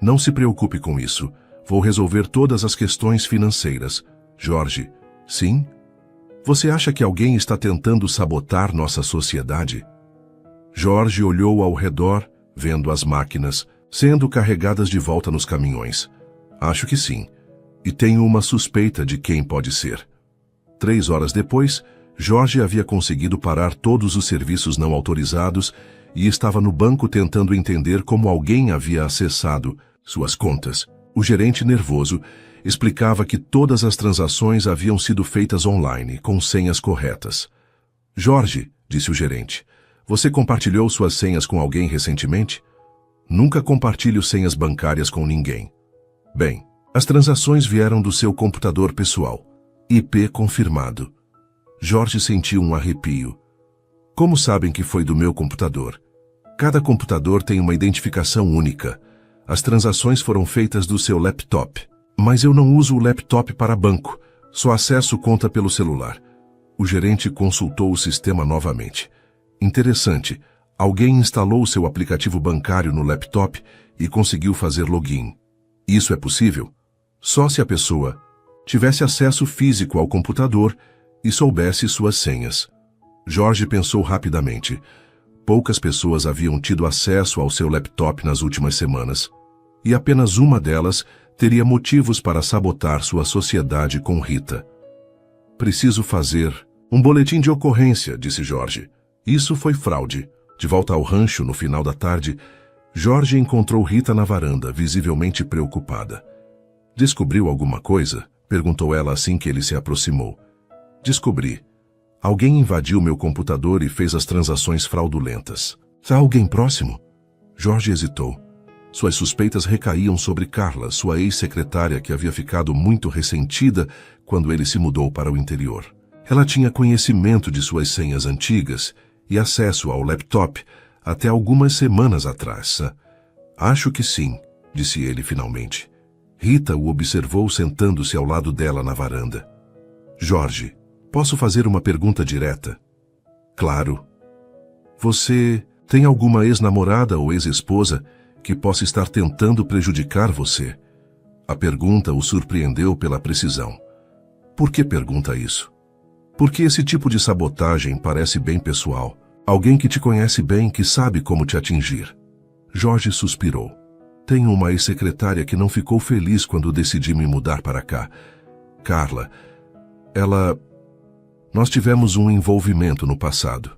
Não se preocupe com isso. Vou resolver todas as questões financeiras. Jorge, sim? Você acha que alguém está tentando sabotar nossa sociedade? Jorge olhou ao redor, vendo as máquinas sendo carregadas de volta nos caminhões. Acho que sim. E tenho uma suspeita de quem pode ser. 3 horas depois, Jorge havia conseguido parar todos os serviços não autorizados e estava no banco tentando entender como alguém havia acessado suas contas. O gerente, nervoso, explicava que todas as transações haviam sido feitas online, com senhas corretas. Jorge, disse o gerente, você compartilhou suas senhas com alguém recentemente? Nunca compartilho senhas bancárias com ninguém. Bem, as transações vieram do seu computador pessoal. IP confirmado. Jorge sentiu um arrepio. Como sabem que foi do meu computador? Cada computador tem uma identificação única. As transações foram feitas do seu laptop. Mas eu não uso o laptop para banco. Só acesso conta pelo celular. O gerente consultou o sistema novamente. Interessante. Alguém instalou seu aplicativo bancário no laptop e conseguiu fazer login. Isso é possível? Só se a pessoa tivesse acesso físico ao computador e soubesse suas senhas. Jorge pensou rapidamente. Poucas pessoas haviam tido acesso ao seu laptop nas últimas semanas, e apenas uma delas teria motivos para sabotar sua sociedade com Rita. Preciso fazer um boletim de ocorrência, disse Jorge. Isso foi fraude. De volta ao rancho, no final da tarde, Jorge encontrou Rita na varanda, visivelmente preocupada. Descobriu alguma coisa? Perguntou ela assim que ele se aproximou. Descobri. Alguém invadiu meu computador e fez as transações fraudulentas. Há alguém próximo? Jorge hesitou. Suas suspeitas recaíam sobre Carla, sua ex-secretária que havia ficado muito ressentida quando ele se mudou para o interior. Ela tinha conhecimento de suas senhas antigas e acesso ao laptop até algumas semanas atrás. Acho que sim, disse ele finalmente. Rita o observou sentando-se ao lado dela na varanda. Jorge, posso fazer uma pergunta direta? Claro. Você tem alguma ex-namorada ou ex-esposa que possa estar tentando prejudicar você? A pergunta o surpreendeu pela precisão. Por que pergunta isso? Porque esse tipo de sabotagem parece bem pessoal. Alguém que te conhece bem, que sabe como te atingir. Jorge suspirou. Tenho uma ex-secretária que não ficou feliz quando decidi me mudar para cá. Carla, nós tivemos um envolvimento no passado.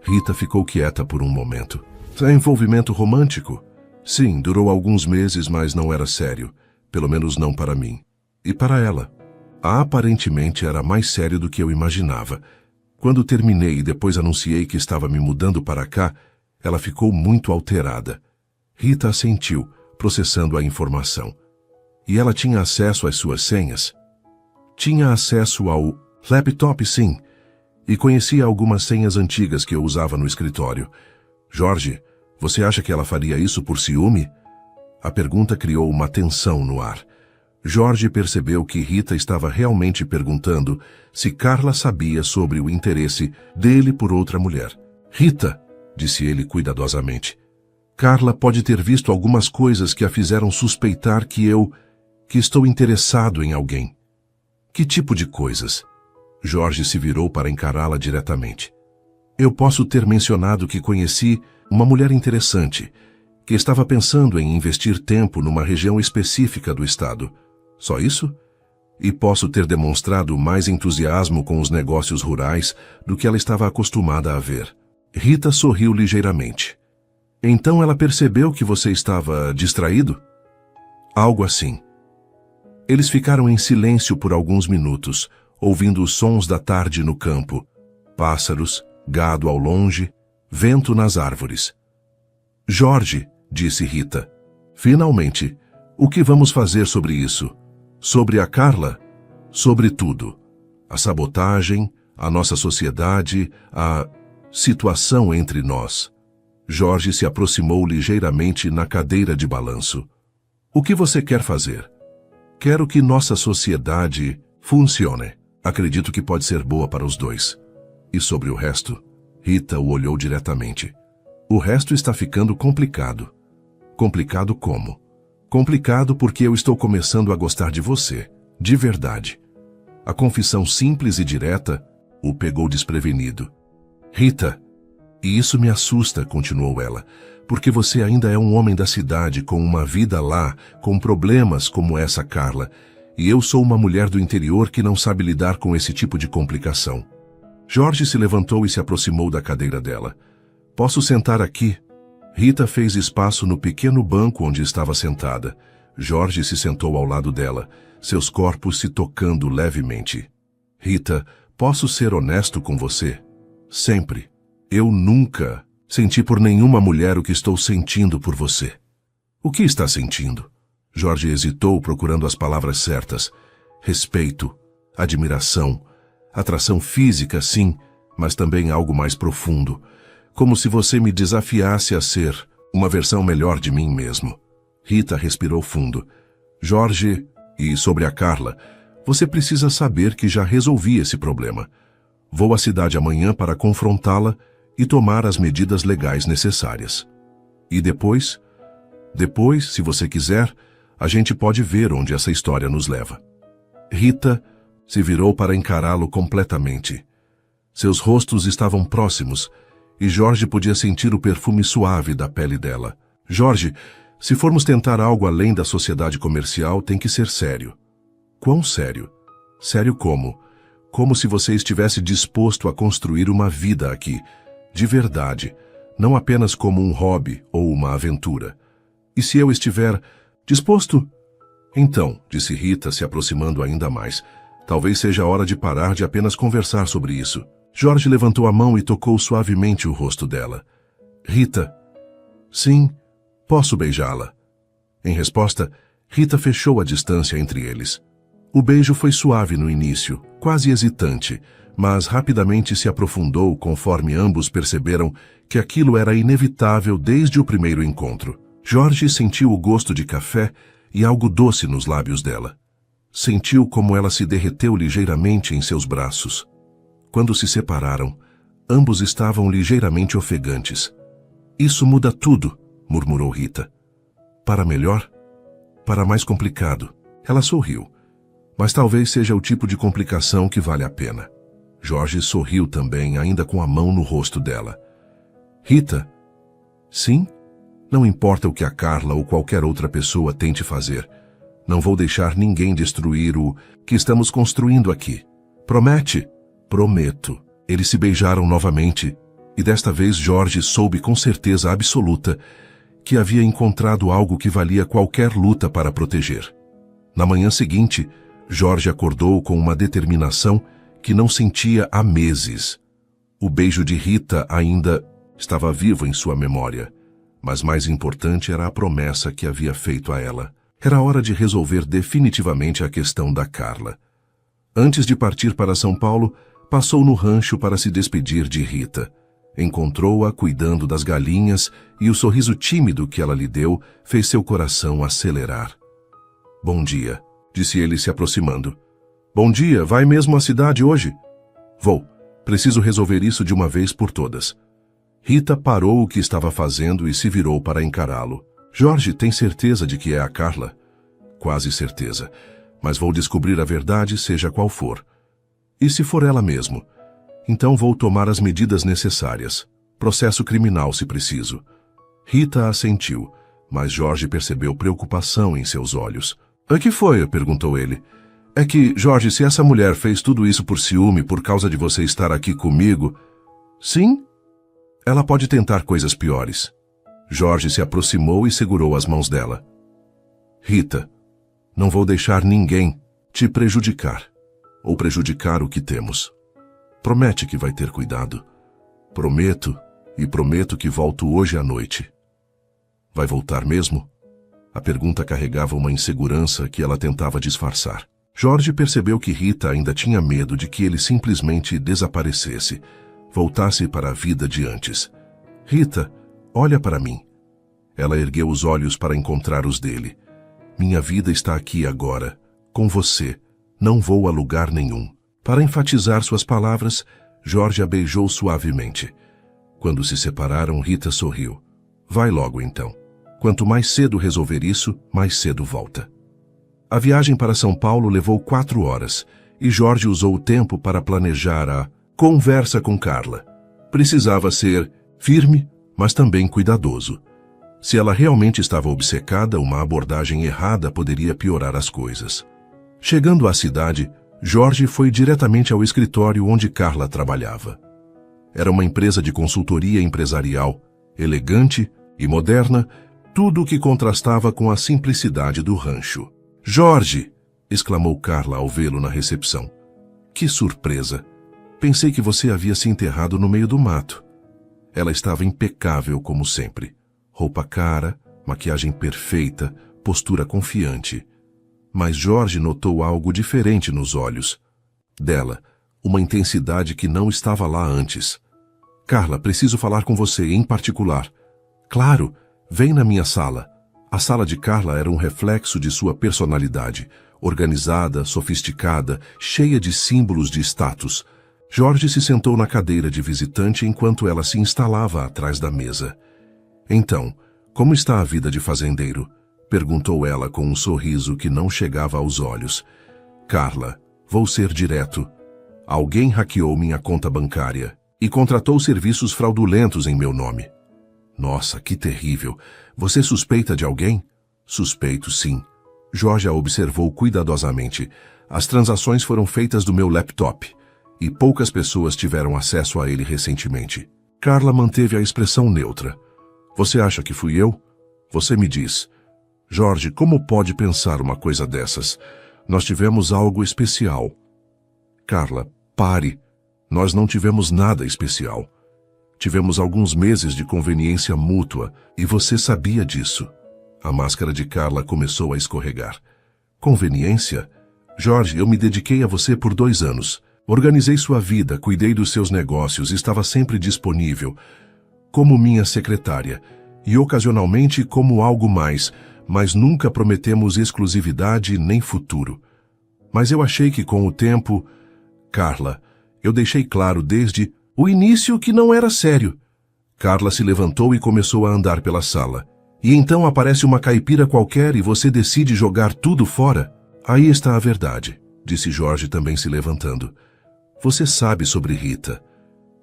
Rita ficou quieta por um momento. É envolvimento romântico? Sim, durou alguns meses, mas não era sério. Pelo menos não para mim. E para ela? Aparentemente era mais sério do que eu imaginava. Quando terminei e depois anunciei que estava me mudando para cá, ela ficou muito alterada. Rita assentiu, processando a informação. E ela tinha acesso às suas senhas? Tinha acesso ao laptop, sim. E conhecia algumas senhas antigas que eu usava no escritório. Jorge, você acha que ela faria isso por ciúme? A pergunta criou uma tensão no ar. Jorge percebeu que Rita estava realmente perguntando se Carla sabia sobre o interesse dele por outra mulher. Rita, disse ele cuidadosamente, Carla pode ter visto algumas coisas que a fizeram suspeitar que estou interessado em alguém. Que tipo de coisas? Jorge se virou para encará-la diretamente. Eu posso ter mencionado que conheci uma mulher interessante, que estava pensando em investir tempo numa região específica do estado. Só isso? E posso ter demonstrado mais entusiasmo com os negócios rurais do que ela estava acostumada a ver. Rita sorriu ligeiramente. Então ela percebeu que você estava distraído? Algo assim. Eles ficaram em silêncio por alguns minutos, ouvindo os sons da tarde no campo. Pássaros, gado ao longe, vento nas árvores. Jorge, disse Rita, finalmente, o que vamos fazer sobre isso? Sobre a Carla? Sobre tudo. A sabotagem, a nossa sociedade, a situação entre nós. Jorge se aproximou ligeiramente na cadeira de balanço. O que você quer fazer? Quero que nossa sociedade funcione. Acredito que pode ser boa para os dois. E sobre o resto? Rita o olhou diretamente. O resto está ficando complicado. Complicado como? Complicado porque eu estou começando a gostar de você, de verdade. A confissão simples e direta o pegou desprevenido. Rita, e isso me assusta, continuou ela, porque você ainda é um homem da cidade com uma vida lá, com problemas como essa Carla, e eu sou uma mulher do interior que não sabe lidar com esse tipo de complicação. Jorge se levantou e se aproximou da cadeira dela. Posso sentar aqui? Rita fez espaço no pequeno banco onde estava sentada. Jorge se sentou ao lado dela, seus corpos se tocando levemente. Rita, posso ser honesto com você? Sempre. Eu nunca senti por nenhuma mulher o que estou sentindo por você. O que está sentindo? Jorge hesitou, procurando as palavras certas. Respeito, admiração, atração física, sim, mas também algo mais profundo. Como se você me desafiasse a ser uma versão melhor de mim mesmo. Rita respirou fundo. Jorge, e sobre a Carla, você precisa saber que já resolvi esse problema. Vou à cidade amanhã para confrontá-la e tomar as medidas legais necessárias. E depois, se você quiser, A gente pode ver onde essa história nos leva. Rita se virou para encará-lo completamente. Seus rostos estavam próximos e Jorge podia sentir o perfume suave da pele dela. Jorge, se formos tentar algo além da sociedade comercial, tem que ser sério. Quão sério? Sério como? Como se você estivesse disposto a construir uma vida aqui, de verdade, não apenas como um hobby ou uma aventura. E se eu estiver disposto? Então, disse Rita, se aproximando ainda mais, talvez seja a hora de parar de apenas conversar sobre isso. Jorge levantou a mão e tocou suavemente o rosto dela. Rita, sim, posso beijá-la. Em resposta, Rita fechou a distância entre eles. O beijo foi suave no início, quase hesitante, mas rapidamente se aprofundou conforme ambos perceberam que aquilo era inevitável desde o primeiro encontro. Jorge sentiu o gosto de café e algo doce nos lábios dela. Sentiu como ela se derreteu ligeiramente em seus braços. Quando se separaram, ambos estavam ligeiramente ofegantes. Isso muda tudo, murmurou Rita. Para melhor? Para mais complicado. Ela sorriu. Mas talvez seja o tipo de complicação que vale a pena. Jorge sorriu também, ainda com a mão no rosto dela. Rita? Sim? Não importa o que a Carla ou qualquer outra pessoa tente fazer. Não vou deixar ninguém destruir o que estamos construindo aqui. Promete? Prometo. Eles se beijaram novamente, e desta vez Jorge soube com certeza absoluta que havia encontrado algo que valia qualquer luta para proteger. Na manhã seguinte, Jorge acordou com uma determinação que não sentia há meses. O beijo de Rita ainda estava vivo em sua memória, mas mais importante era a promessa que havia feito a ela. Era hora de resolver definitivamente a questão da Carla. Antes de partir para São Paulo, passou no rancho para se despedir de Rita. Encontrou-a cuidando das galinhas e o sorriso tímido que ela lhe deu fez seu coração acelerar. Bom dia, disse ele se aproximando. Bom dia, vai mesmo à cidade hoje? Vou. Preciso resolver isso de uma vez por todas. Rita parou o que estava fazendo e se virou para encará-lo. Jorge, tem certeza de que é a Carla? Quase certeza. Mas vou descobrir a verdade, seja qual for. E se for ela mesmo? Então vou tomar as medidas necessárias. Processo criminal, se preciso. Rita assentiu, mas Jorge percebeu preocupação em seus olhos. O que foi? Perguntou ele. É que, Jorge, se essa mulher fez tudo isso por ciúme, por causa de você estar aqui comigo... Sim? Ela pode tentar coisas piores. Jorge se aproximou e segurou as mãos dela. Rita, não vou deixar ninguém te prejudicar, ou prejudicar o que temos. Promete que vai ter cuidado. Prometo, e prometo que volto hoje à noite. Vai voltar mesmo? A pergunta carregava uma insegurança que ela tentava disfarçar. Jorge percebeu que Rita ainda tinha medo de que ele simplesmente desaparecesse, voltasse para a vida de antes. Rita, olha para mim. Ela ergueu os olhos para encontrar os dele. Minha vida está aqui agora, com você. Não vou a lugar nenhum. Para enfatizar suas palavras, Jorge a beijou suavemente. Quando se separaram, Rita sorriu. Vai logo então. Quanto mais cedo resolver isso, mais cedo volta. A viagem para São Paulo levou 4 horas, e Jorge usou o tempo para planejar a conversa com Carla. Precisava ser firme, mas também cuidadoso. Se ela realmente estava obcecada, uma abordagem errada poderia piorar as coisas. Chegando à cidade, Jorge foi diretamente ao escritório onde Carla trabalhava. Era uma empresa de consultoria empresarial, elegante e moderna, tudo o que contrastava com a simplicidade do rancho. Jorge! Exclamou Carla ao vê-lo na recepção. Que surpresa! Pensei que você havia se enterrado no meio do mato. Ela estava impecável como sempre. Roupa cara, maquiagem perfeita, postura confiante. Mas Jorge notou algo diferente nos olhos. Dela, uma intensidade que não estava lá antes. Carla, preciso falar com você em particular. Claro, vem na minha sala. A sala de Carla era um reflexo de sua personalidade, organizada, sofisticada, cheia de símbolos de status. Jorge se sentou na cadeira de visitante enquanto ela se instalava atrás da mesa. Então, como está a vida de fazendeiro? Perguntou ela com um sorriso que não chegava aos olhos. Carla, vou ser direto. Alguém hackeou minha conta bancária e contratou serviços fraudulentos em meu nome. Nossa, que terrível. Você suspeita de alguém? Suspeito, sim. Jorge a observou cuidadosamente. As transações foram feitas do meu laptop e poucas pessoas tiveram acesso a ele recentemente. Carla manteve a expressão neutra. Você acha que fui eu? Você me diz. Jorge, como pode pensar uma coisa dessas? Nós tivemos algo especial. Carla, pare. Nós não tivemos nada especial. Tivemos alguns meses de conveniência mútua e você sabia disso. A máscara de Carla começou a escorregar. Conveniência? Jorge, eu me dediquei a você por 2 anos. Organizei sua vida, cuidei dos seus negócios, estava sempre disponível, como minha secretária, e ocasionalmente como algo mais, mas nunca prometemos exclusividade nem futuro. Mas eu achei que com o tempo... Carla, eu deixei claro desde o início que não era sério. Carla se levantou e começou a andar pela sala. E então aparece uma caipira qualquer e você decide jogar tudo fora? Aí está a verdade, disse Jorge também se levantando. Você sabe sobre Rita.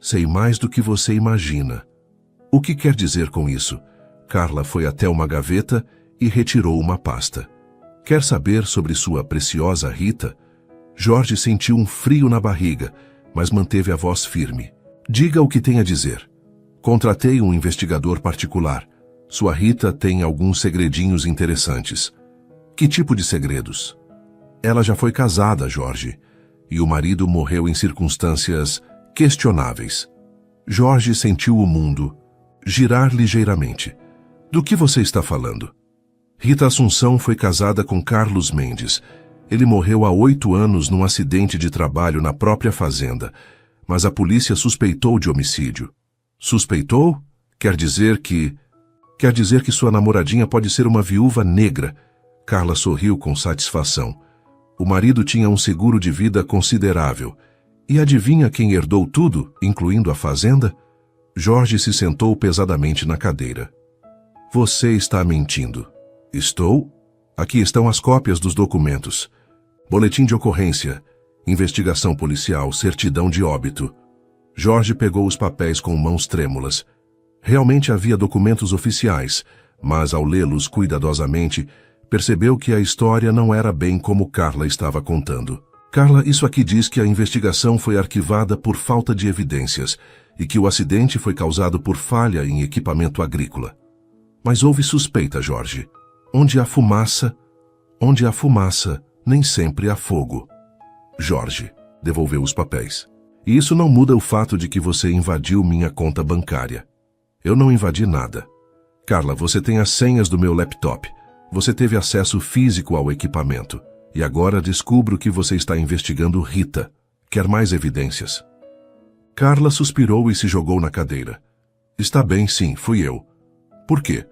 Sei mais do que você imagina. O que quer dizer com isso? Carla foi até uma gaveta e retirou uma pasta. Quer saber sobre sua preciosa Rita? Jorge sentiu um frio na barriga, mas manteve a voz firme. Diga o que tem a dizer. Contratei um investigador particular. Sua Rita tem alguns segredinhos interessantes. Que tipo de segredos? Ela já foi casada, Jorge, e o marido morreu em circunstâncias questionáveis. Jorge sentiu o mundo girar ligeiramente. Do que você está falando? Rita Assunção foi casada com Carlos Mendes. Ele morreu há 8 anos num acidente de trabalho na própria fazenda, mas a polícia suspeitou de homicídio. Suspeitou? Quer dizer que sua namoradinha pode ser uma viúva negra. Carla sorriu com satisfação. O marido tinha um seguro de vida considerável. E adivinha quem herdou tudo, incluindo a fazenda? Jorge se sentou pesadamente na cadeira. Você está mentindo. Estou? Aqui estão as cópias dos documentos. Boletim de ocorrência, investigação policial, certidão de óbito. Jorge pegou os papéis com mãos trêmulas. Realmente havia documentos oficiais, mas ao lê-los cuidadosamente, percebeu que a história não era bem como Carla estava contando. Carla, isso aqui diz que a investigação foi arquivada por falta de evidências e que o acidente foi causado por falha em equipamento agrícola. Mas houve suspeita, Jorge. Onde há fumaça, nem sempre há fogo. Jorge devolveu os papéis. E isso não muda o fato de que você invadiu minha conta bancária. Eu não invadi nada. Carla, você tem as senhas do meu laptop. Você teve acesso físico ao equipamento. E agora descubro que você está investigando Rita. Quer mais evidências? Carla suspirou e se jogou na cadeira. Está bem, sim, fui eu. Por quê?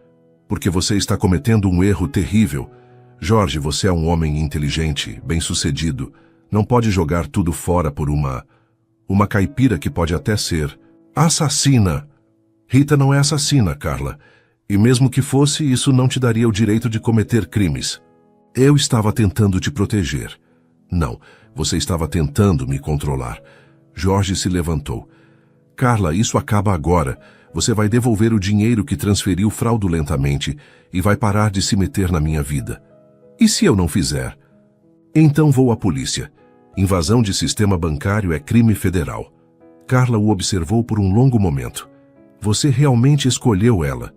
Porque você está cometendo um erro terrível. Jorge, você é um homem inteligente, bem-sucedido. Não pode jogar tudo fora por uma caipira que pode até ser assassina. Rita não é assassina, Carla. E mesmo que fosse, isso não te daria o direito de cometer crimes. Eu estava tentando te proteger. Não, você estava tentando me controlar. Jorge se levantou. Carla, isso acaba agora. Você vai devolver o dinheiro que transferiu fraudulentamente e vai parar de se meter na minha vida. E se eu não fizer? Então vou à polícia. Invasão de sistema bancário é crime federal. Carla o observou por um longo momento. Você realmente escolheu ela.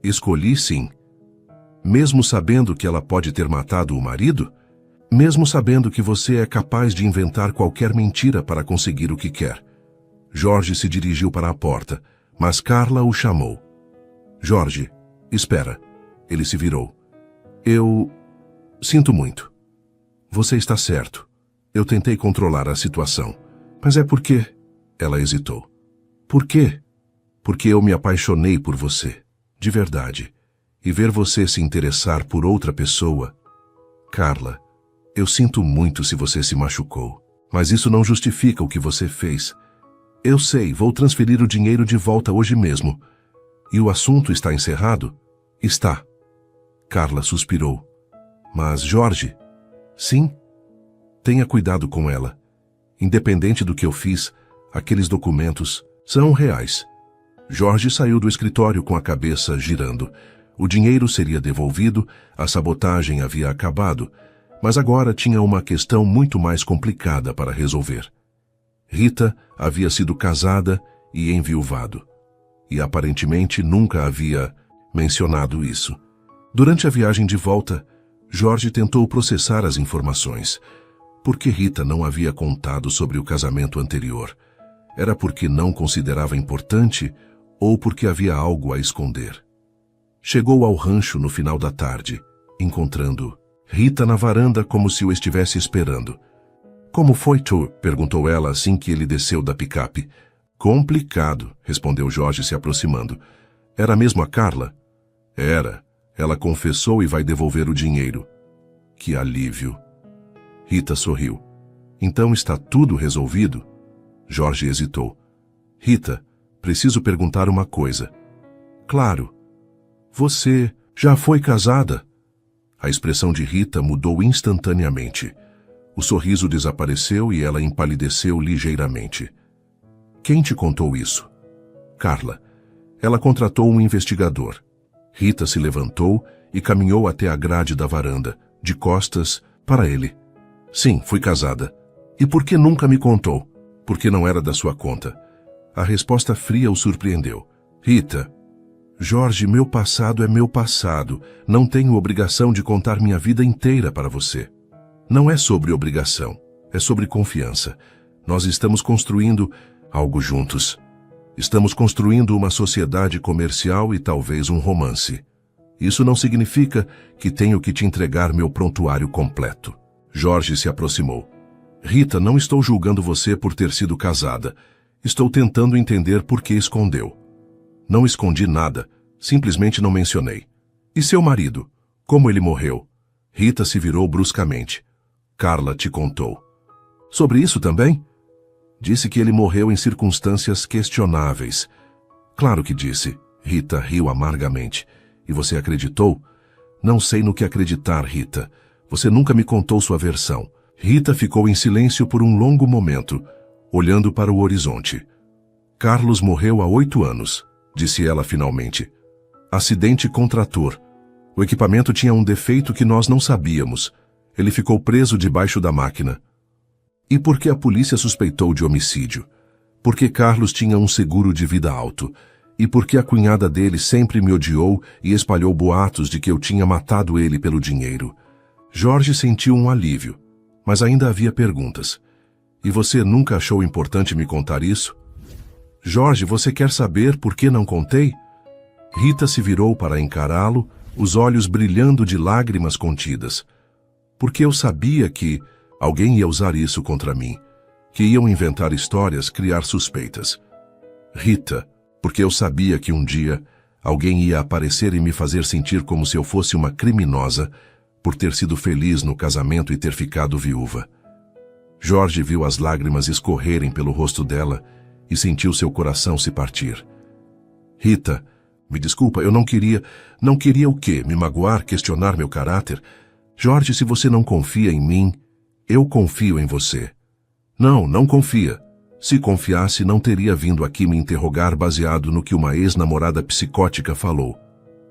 Escolhi, sim. Mesmo sabendo que ela pode ter matado o marido? Mesmo sabendo que você é capaz de inventar qualquer mentira para conseguir o que quer. Jorge se dirigiu para a porta, mas Carla o chamou. Jorge, espera. Ele se virou. Eu sinto muito. Você está certo. Eu tentei controlar a situação. Mas é porque... Ela hesitou. Por quê? Porque eu me apaixonei por você. De verdade. E ver você se interessar por outra pessoa... Carla, eu sinto muito se você se machucou. Mas isso não justifica o que você fez. Eu sei, vou transferir o dinheiro de volta hoje mesmo. E o assunto está encerrado? Está. Carla suspirou. Mas, Jorge... Sim? Tenha cuidado com ela. Independente do que eu fiz, aqueles documentos são reais. Jorge saiu do escritório com a cabeça girando. O dinheiro seria devolvido, a sabotagem havia acabado, mas agora tinha uma questão muito mais complicada para resolver. Rita havia sido casada e enviuvado, e aparentemente nunca havia mencionado isso. Durante a viagem de volta, Jorge tentou processar as informações. Por que Rita não havia contado sobre o casamento anterior? Era porque não considerava importante ou porque havia algo a esconder? Chegou ao rancho no final da tarde, encontrando Rita na varanda como se o estivesse esperando. Como foi, tu? Perguntou ela assim que ele desceu da picape. Complicado, respondeu Jorge se aproximando. Era mesmo a Carla? Era. Ela confessou e vai devolver o dinheiro. Que alívio. Rita sorriu. Então está tudo resolvido? Jorge hesitou. Rita, preciso perguntar uma coisa. Claro. Você já foi casada? A expressão de Rita mudou instantaneamente. O sorriso desapareceu e ela empalideceu ligeiramente. Quem te contou isso? Carla. Ela contratou um investigador. Rita se levantou e caminhou até a grade da varanda, de costas, para ele. Sim, fui casada. E por que nunca me contou? Porque não era da sua conta. A resposta fria o surpreendeu. Rita. Jorge, meu passado é meu passado. Não tenho obrigação de contar minha vida inteira para você. Não é sobre obrigação, é sobre confiança. Nós estamos construindo algo juntos. Estamos construindo uma sociedade comercial e talvez um romance. Isso não significa que tenho que te entregar meu prontuário completo. Jorge se aproximou. Rita, não estou julgando você por ter sido casada. Estou tentando entender por que escondeu. Não escondi nada, simplesmente não mencionei. E seu marido? Como ele morreu? Rita se virou bruscamente. Carla te contou. Sobre isso também? Disse que ele morreu em circunstâncias questionáveis. Claro que disse. Rita riu amargamente. E você acreditou? Não sei no que acreditar, Rita. Você nunca me contou sua versão. Rita ficou em silêncio por um longo momento, olhando para o horizonte. Carlos morreu há 8 anos, disse ela finalmente. Acidente com trator. O equipamento tinha um defeito que nós não sabíamos. Ele ficou preso debaixo da máquina. E por que a polícia suspeitou de homicídio? Porque Carlos tinha um seguro de vida alto. E porque a cunhada dele sempre me odiou e espalhou boatos de que eu tinha matado ele pelo dinheiro. Jorge sentiu um alívio, mas ainda havia perguntas. E você nunca achou importante me contar isso? Jorge, você quer saber por que não contei? Rita se virou para encará-lo, os olhos brilhando de lágrimas contidas. Porque eu sabia que alguém ia usar isso contra mim, que iam inventar histórias, criar suspeitas. Rita, porque eu sabia que um dia alguém ia aparecer e me fazer sentir como se eu fosse uma criminosa por ter sido feliz no casamento e ter ficado viúva. Jorge viu as lágrimas escorrerem pelo rosto dela e sentiu seu coração se partir. Rita, me desculpa, eu não queria o quê? Me magoar, questionar meu caráter? Jorge, se você não confia em mim, eu confio em você. Não confia. Se confiasse, não teria vindo aqui me interrogar baseado no que uma ex-namorada psicótica falou.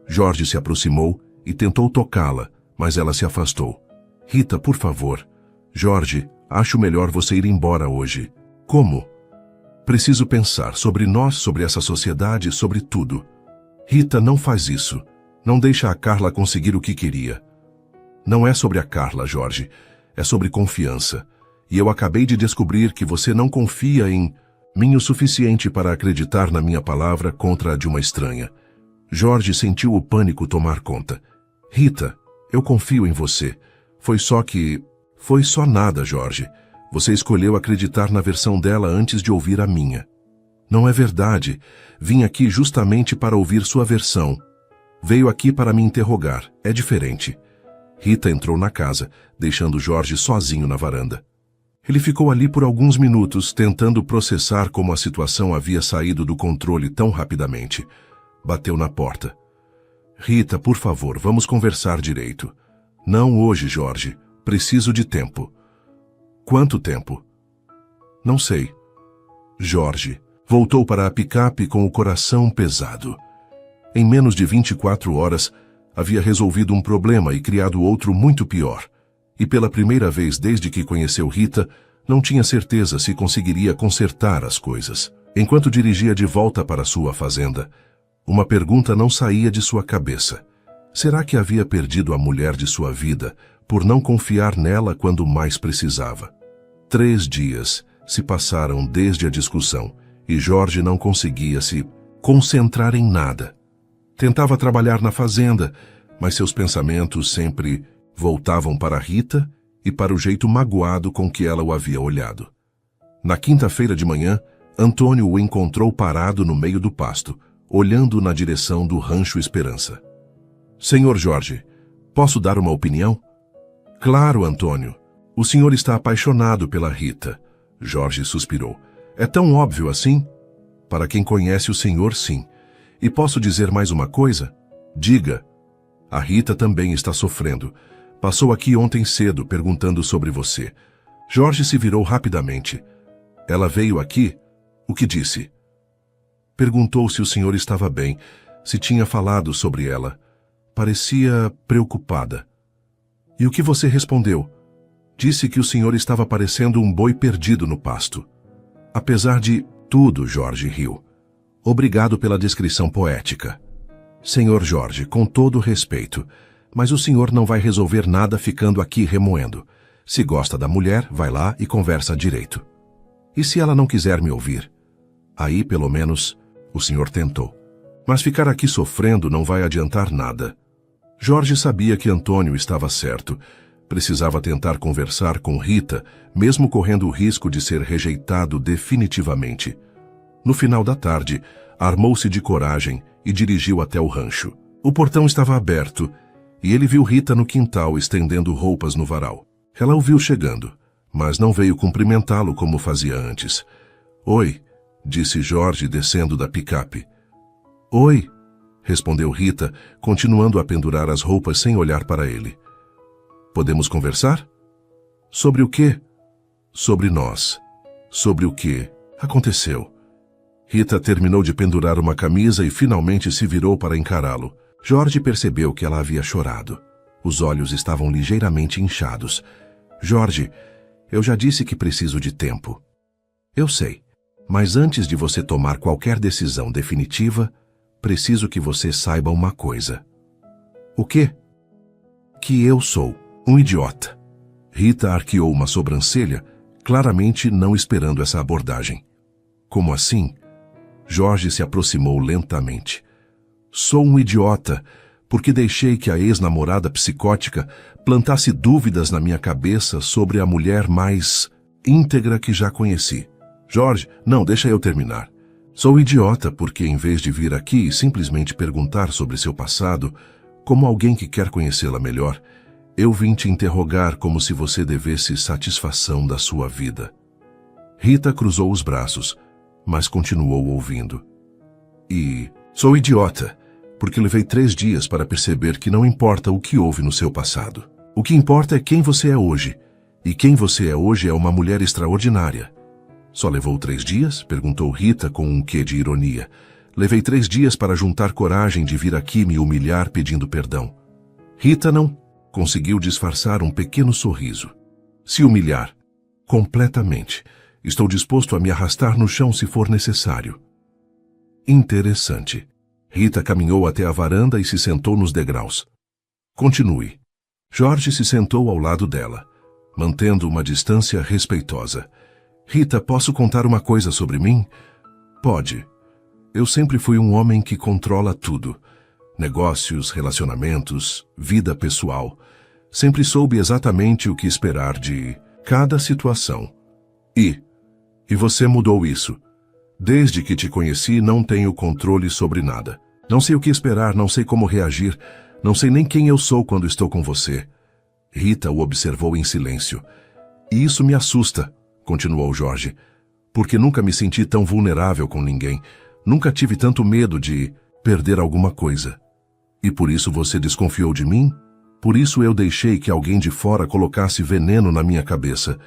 Jorge se aproximou e tentou tocá-la, mas ela se afastou. Rita, por favor. Jorge, acho melhor você ir embora hoje. Como? Preciso pensar sobre nós, sobre essa sociedade, sobre tudo. Rita, não faz isso. Não deixa a Carla conseguir o que queria. Não é sobre a Carla, Jorge. É sobre confiança. E eu acabei de descobrir que você não confia em mim o suficiente para acreditar na minha palavra contra a de uma estranha. Jorge sentiu o pânico tomar conta. Rita, eu confio em você. Foi só nada, Jorge. Você escolheu acreditar na versão dela antes de ouvir a minha. Não é verdade. Vim aqui justamente para ouvir sua versão. Veio aqui para me interrogar. É diferente. Rita entrou na casa, deixando Jorge sozinho na varanda. Ele ficou ali por alguns minutos, tentando processar como a situação havia saído do controle tão rapidamente. Bateu na porta. Rita, por favor, vamos conversar direito. Não hoje, Jorge. Preciso de tempo. Quanto tempo? Não sei. Jorge voltou para a picape com o coração pesado. Em menos de 24 horas, havia resolvido um problema e criado outro muito pior. E pela primeira vez desde que conheceu Rita, não tinha certeza se conseguiria consertar as coisas. Enquanto dirigia de volta para sua fazenda, uma pergunta não saía de sua cabeça. Será que havia perdido a mulher de sua vida por não confiar nela quando mais precisava? 3 dias se passaram desde a discussão e Jorge não conseguia se concentrar em nada. Tentava trabalhar na fazenda, mas seus pensamentos sempre voltavam para Rita e para o jeito magoado com que ela o havia olhado. Na quinta-feira de manhã, Antônio o encontrou parado no meio do pasto, olhando na direção do Rancho Esperança. Senhor Jorge, posso dar uma opinião? Claro, Antônio. O senhor está apaixonado pela Rita. Jorge suspirou. É tão óbvio assim? Para quem conhece o senhor, sim. E posso dizer mais uma coisa? Diga. A Rita também está sofrendo. Passou aqui ontem cedo perguntando sobre você. Jorge se virou rapidamente. Ela veio aqui? O que disse? Perguntou se o senhor estava bem, se tinha falado sobre ela. Parecia preocupada. E o que você respondeu? Disse que o senhor estava parecendo um boi perdido no pasto. Apesar de tudo, Jorge riu. Obrigado pela descrição poética. Senhor Jorge, com todo respeito, mas o senhor não vai resolver nada ficando aqui remoendo. Se gosta da mulher, vai lá e conversa direito. E se ela não quiser me ouvir? Aí, pelo menos, o senhor tentou. Mas ficar aqui sofrendo não vai adiantar nada. Jorge sabia que Antônio estava certo. Precisava tentar conversar com Rita, mesmo correndo o risco de ser rejeitado definitivamente. No final da tarde, armou-se de coragem e dirigiu até o rancho. O portão estava aberto e ele viu Rita no quintal estendendo roupas no varal. Ela o viu chegando, mas não veio cumprimentá-lo como fazia antes. Oi, disse Jorge descendo da picape. Oi, respondeu Rita, continuando a pendurar as roupas sem olhar para ele. Podemos conversar? Sobre o quê? Sobre nós. Sobre o que aconteceu. Rita terminou de pendurar uma camisa e finalmente se virou para encará-lo. Jorge percebeu que ela havia chorado. Os olhos estavam ligeiramente inchados. Jorge, eu já disse que preciso de tempo. Eu sei, mas antes de você tomar qualquer decisão definitiva, preciso que você saiba uma coisa. O quê? Que eu sou um idiota. Rita arqueou uma sobrancelha, claramente não esperando essa abordagem. Como assim? Jorge se aproximou lentamente. Sou um idiota, porque deixei que a ex-namorada psicótica plantasse dúvidas na minha cabeça sobre a mulher mais íntegra que já conheci. Jorge, não, deixa eu terminar. Sou idiota porque, em vez de vir aqui e simplesmente perguntar sobre seu passado, como alguém que quer conhecê-la melhor, eu vim te interrogar como se você devesse satisfação da sua vida. Rita cruzou os braços, mas continuou ouvindo. E sou idiota, porque levei 3 dias para perceber que não importa o que houve no seu passado. O que importa é quem você é hoje, e quem você é hoje é uma mulher extraordinária. Só levou 3 dias? Perguntou Rita com um quê de ironia. Levei 3 dias para juntar coragem de vir aqui me humilhar pedindo perdão. Rita não conseguiu disfarçar um pequeno sorriso. Se humilhar. Completamente. Estou disposto a me arrastar no chão se for necessário. Interessante. Rita caminhou até a varanda e se sentou nos degraus. Continue. Jorge se sentou ao lado dela, mantendo uma distância respeitosa. Rita, posso contar uma coisa sobre mim? Pode. Eu sempre fui um homem que controla tudo. Negócios, relacionamentos, vida pessoal. Sempre soube exatamente o que esperar de cada situação. E você mudou isso. Desde que te conheci, não tenho controle sobre nada. Não sei o que esperar, não sei como reagir, não sei nem quem eu sou quando estou com você. Rita o observou em silêncio. E isso me assusta, continuou Jorge, porque nunca me senti tão vulnerável com ninguém. Nunca tive tanto medo de perder alguma coisa. E por isso você desconfiou de mim? Por isso eu deixei que alguém de fora colocasse veneno na minha cabeça,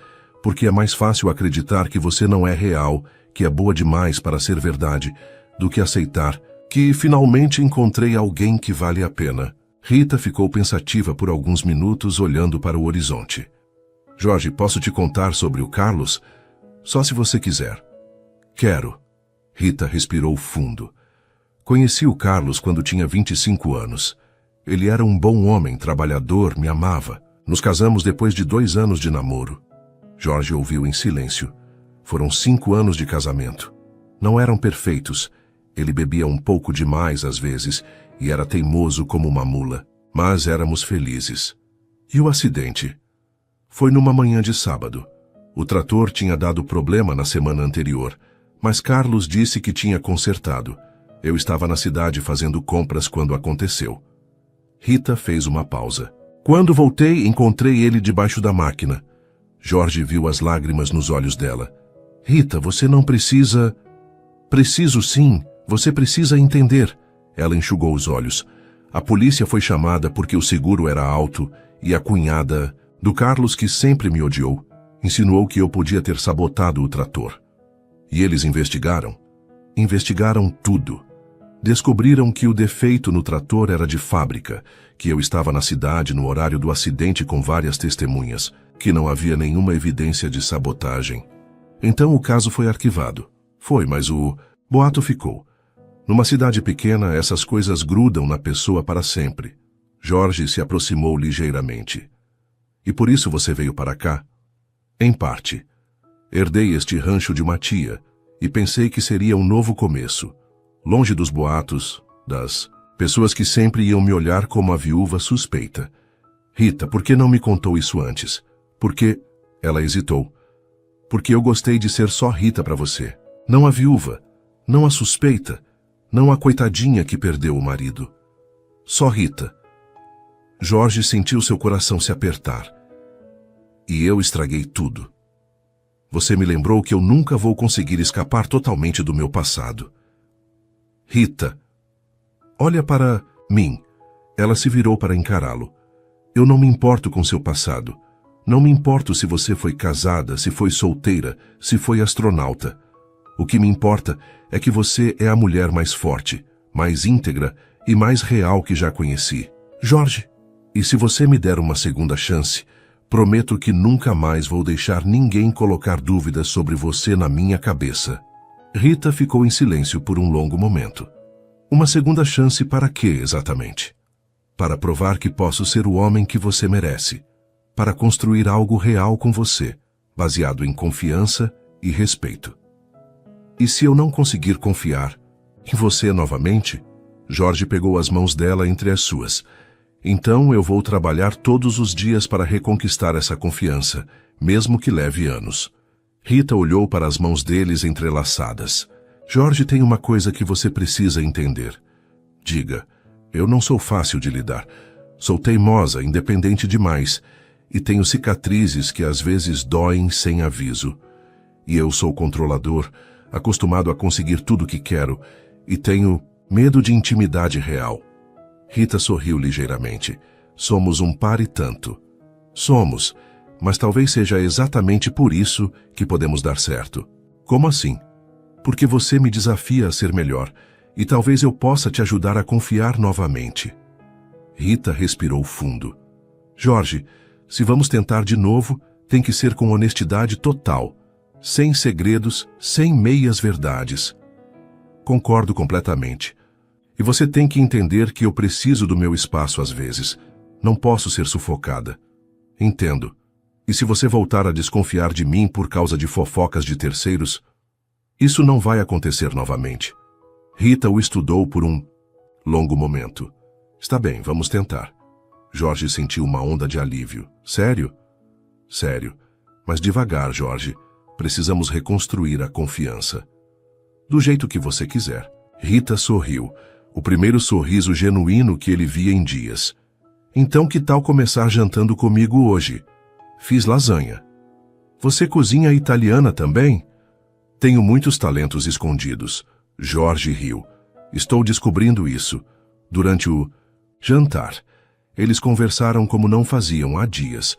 porque é mais fácil acreditar que você não é real, que é boa demais para ser verdade, do que aceitar que finalmente encontrei alguém que vale a pena. Rita ficou pensativa por alguns minutos olhando para o horizonte. Jorge, posso te contar sobre o Carlos? Só se você quiser. Quero. Rita respirou fundo. Conheci o Carlos quando tinha 25 anos. Ele era um bom homem, trabalhador, me amava. Nos casamos depois de 2 anos de namoro. Jorge ouviu em silêncio. Foram 5 anos de casamento. Não eram perfeitos. Ele bebia um pouco demais às vezes e era teimoso como uma mula. Mas éramos felizes. E o acidente? Foi numa manhã de sábado. O trator tinha dado problema na semana anterior, mas Carlos disse que tinha consertado. Eu estava na cidade fazendo compras quando aconteceu. Rita fez uma pausa. Quando voltei, encontrei ele debaixo da máquina. Jorge viu as lágrimas nos olhos dela. Rita, você não precisa... Preciso sim, você precisa entender. Ela enxugou os olhos. A polícia foi chamada porque o seguro era alto e a cunhada do Carlos, que sempre me odiou, insinuou que eu podia ter sabotado o trator. E eles investigaram. Investigaram tudo. Descobriram que o defeito no trator era de fábrica, que eu estava na cidade no horário do acidente com várias testemunhas, que não havia nenhuma evidência de sabotagem. Então o caso foi arquivado. Foi, mas o boato ficou. Numa cidade pequena, essas coisas grudam na pessoa para sempre. Jorge se aproximou ligeiramente. E por isso você veio para cá? Em parte. Herdei este rancho de uma tia e pensei que seria um novo começo. Longe dos boatos, das pessoas que sempre iam me olhar como a viúva suspeita. Rita, por que não me contou isso antes? Porque... Ela hesitou. Porque eu gostei de ser só Rita para você. Não a viúva, não a suspeita, não a coitadinha que perdeu o marido. Só Rita. Jorge sentiu seu coração se apertar. E eu estraguei tudo. Você me lembrou que eu nunca vou conseguir escapar totalmente do meu passado. Rita, olha para mim. Ela se virou para encará-lo. Eu não me importo com seu passado. Não me importo se você foi casada, se foi solteira, se foi astronauta. O que me importa é que você é a mulher mais forte, mais íntegra e mais real que já conheci. Jorge, e se você me der uma segunda chance, prometo que nunca mais vou deixar ninguém colocar dúvidas sobre você na minha cabeça. Rita ficou em silêncio por um longo momento. Uma segunda chance para quê, exatamente? Para provar que posso ser o homem que você merece. Para construir algo real com você, baseado em confiança e respeito. E se eu não conseguir confiar em você novamente? Jorge pegou as mãos dela entre as suas. Então eu vou trabalhar todos os dias para reconquistar essa confiança, mesmo que leve anos. Rita olhou para as mãos deles entrelaçadas. Jorge, tem uma coisa que você precisa entender. Diga, eu não sou fácil de lidar. Sou teimosa, independente demais, e tenho cicatrizes que às vezes doem sem aviso. E eu sou controlador, acostumado a conseguir tudo o que quero, e tenho medo de intimidade real. Rita sorriu ligeiramente. Somos um par e tanto. Somos, mas talvez seja exatamente por isso que podemos dar certo. Como assim? Porque você me desafia a ser melhor, e talvez eu possa te ajudar a confiar novamente. Rita respirou fundo. Jorge, se vamos tentar de novo, tem que ser com honestidade total, sem segredos, sem meias verdades. Concordo completamente. E você tem que entender que eu preciso do meu espaço às vezes. Não posso ser sufocada. Entendo. E se você voltar a desconfiar de mim por causa de fofocas de terceiros, isso não vai acontecer novamente. Rita o estudou por um longo momento. Está bem, vamos tentar. Jorge sentiu uma onda de alívio. Sério? Sério. Mas devagar, Jorge. Precisamos reconstruir a confiança. Do jeito que você quiser. Rita sorriu. O primeiro sorriso genuíno que ele via em dias. Então que tal começar jantando comigo hoje? Fiz lasanha. Você cozinha italiana também? Tenho muitos talentos escondidos. Jorge riu. Estou descobrindo isso. Durante o Jantar. Eles conversaram como não faziam há dias.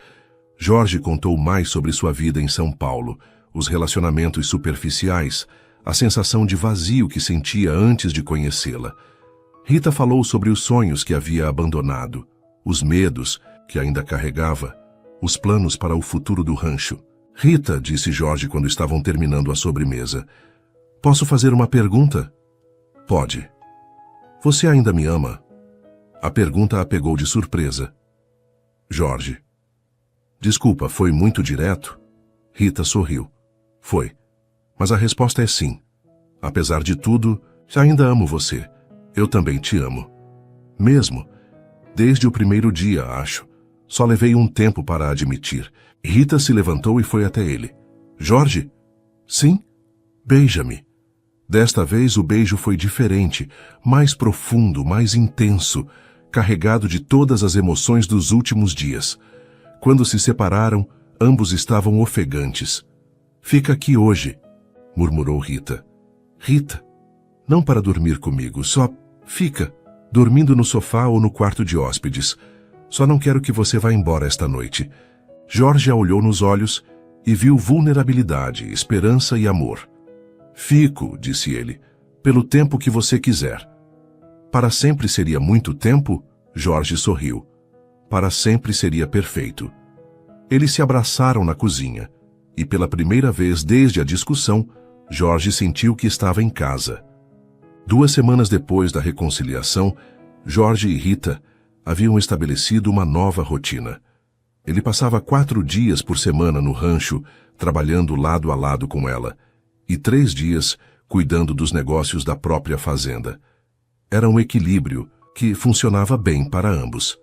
Jorge contou mais sobre sua vida em São Paulo, os relacionamentos superficiais, a sensação de vazio que sentia antes de conhecê-la. Rita falou sobre os sonhos que havia abandonado, os medos que ainda carregava, os planos para o futuro do rancho. Rita, disse Jorge quando estavam terminando a sobremesa, posso fazer uma pergunta? Pode. Você ainda me ama? A pergunta a pegou de surpresa. Jorge. Desculpa, foi muito direto? Rita sorriu. Foi. Mas a resposta é sim. Apesar de tudo, ainda amo você. Eu também te amo. Mesmo. Desde o primeiro dia, acho. Só levei um tempo para admitir. Rita se levantou e foi até ele. Jorge? Sim? Beija-me. Desta vez o beijo foi diferente, mais profundo, mais intenso, carregado de todas as emoções dos últimos dias. Quando se separaram, ambos estavam ofegantes. Fica aqui hoje, murmurou Rita. Rita, não para dormir comigo, só fica, dormindo no sofá ou no quarto de hóspedes. Só não quero que você vá embora esta noite. Jorge a olhou nos olhos e viu vulnerabilidade, esperança e amor. Fico, disse ele, pelo tempo que você quiser. Para sempre seria muito tempo? Jorge sorriu. Para sempre seria perfeito. Eles se abraçaram na cozinha, e pela primeira vez desde a discussão, Jorge sentiu que estava em casa. 2 semanas depois da reconciliação, Jorge e Rita haviam estabelecido uma nova rotina. Ele passava 4 dias por semana no rancho, trabalhando lado a lado com ela, e 3 dias cuidando dos negócios da própria fazenda. Era um equilíbrio que funcionava bem para ambos.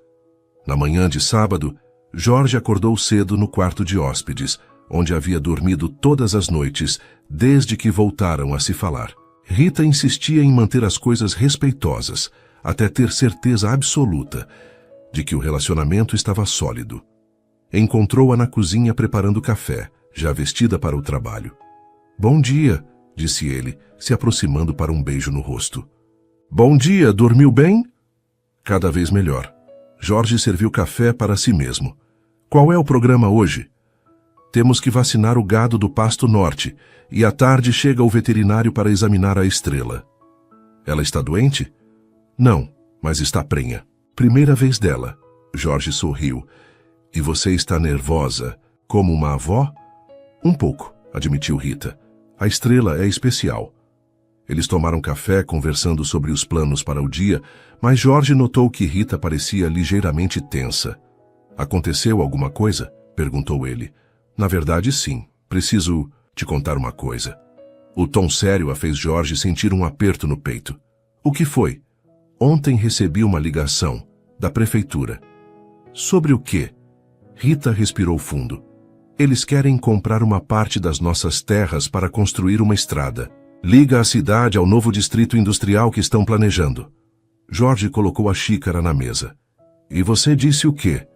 Na manhã de sábado, Jorge acordou cedo no quarto de hóspedes, onde havia dormido todas as noites desde que voltaram a se falar. Rita insistia em manter as coisas respeitosas, até ter certeza absoluta de que o relacionamento estava sólido. Encontrou-a na cozinha preparando café, já vestida para o trabalho. Bom dia, disse ele, se aproximando para um beijo no rosto. Bom dia, dormiu bem? Cada vez melhor. Jorge serviu café para si mesmo. Qual é o programa hoje? Temos que vacinar o gado do Pasto Norte, e à tarde chega o veterinário para examinar a estrela. Ela está doente? Não, mas está prenha. Primeira vez dela. Jorge sorriu. E você está nervosa, como uma avó? Um pouco, admitiu Rita. A estrela é especial. Eles tomaram café conversando sobre os planos para o dia, mas Jorge notou que Rita parecia ligeiramente tensa. Aconteceu alguma coisa? Perguntou ele. Na verdade, sim. Preciso te contar uma coisa. O tom sério a fez Jorge sentir um aperto no peito. O que foi? Ontem recebi uma ligação da prefeitura. Sobre o quê? Rita respirou fundo. Eles querem comprar uma parte das nossas terras para construir uma estrada. Liga a cidade ao novo distrito industrial que estão planejando. Jorge colocou a xícara na mesa. E você disse o quê?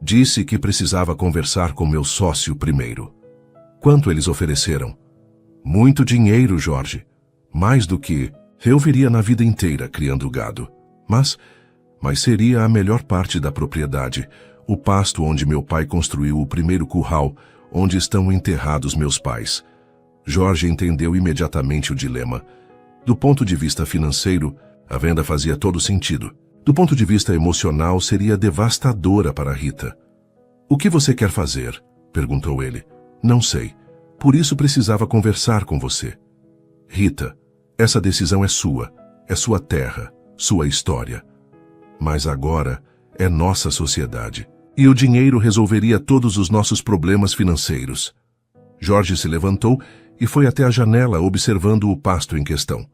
Disse que precisava conversar com meu sócio primeiro. Quanto eles ofereceram? Muito dinheiro, Jorge. Mais do que eu viria na vida inteira criando gado. Mas seria a melhor parte da propriedade, o pasto onde meu pai construiu o primeiro curral, onde estão enterrados meus pais. Jorge entendeu imediatamente o dilema. Do ponto de vista financeiro, a venda fazia todo sentido. Do ponto de vista emocional, seria devastadora para Rita. O que você quer fazer? Perguntou ele. Não sei. Por isso precisava conversar com você. Rita, essa decisão é sua terra, sua história. Mas agora é nossa sociedade. E o dinheiro resolveria todos os nossos problemas financeiros. Jorge se levantou e foi até a janela observando o pasto em questão.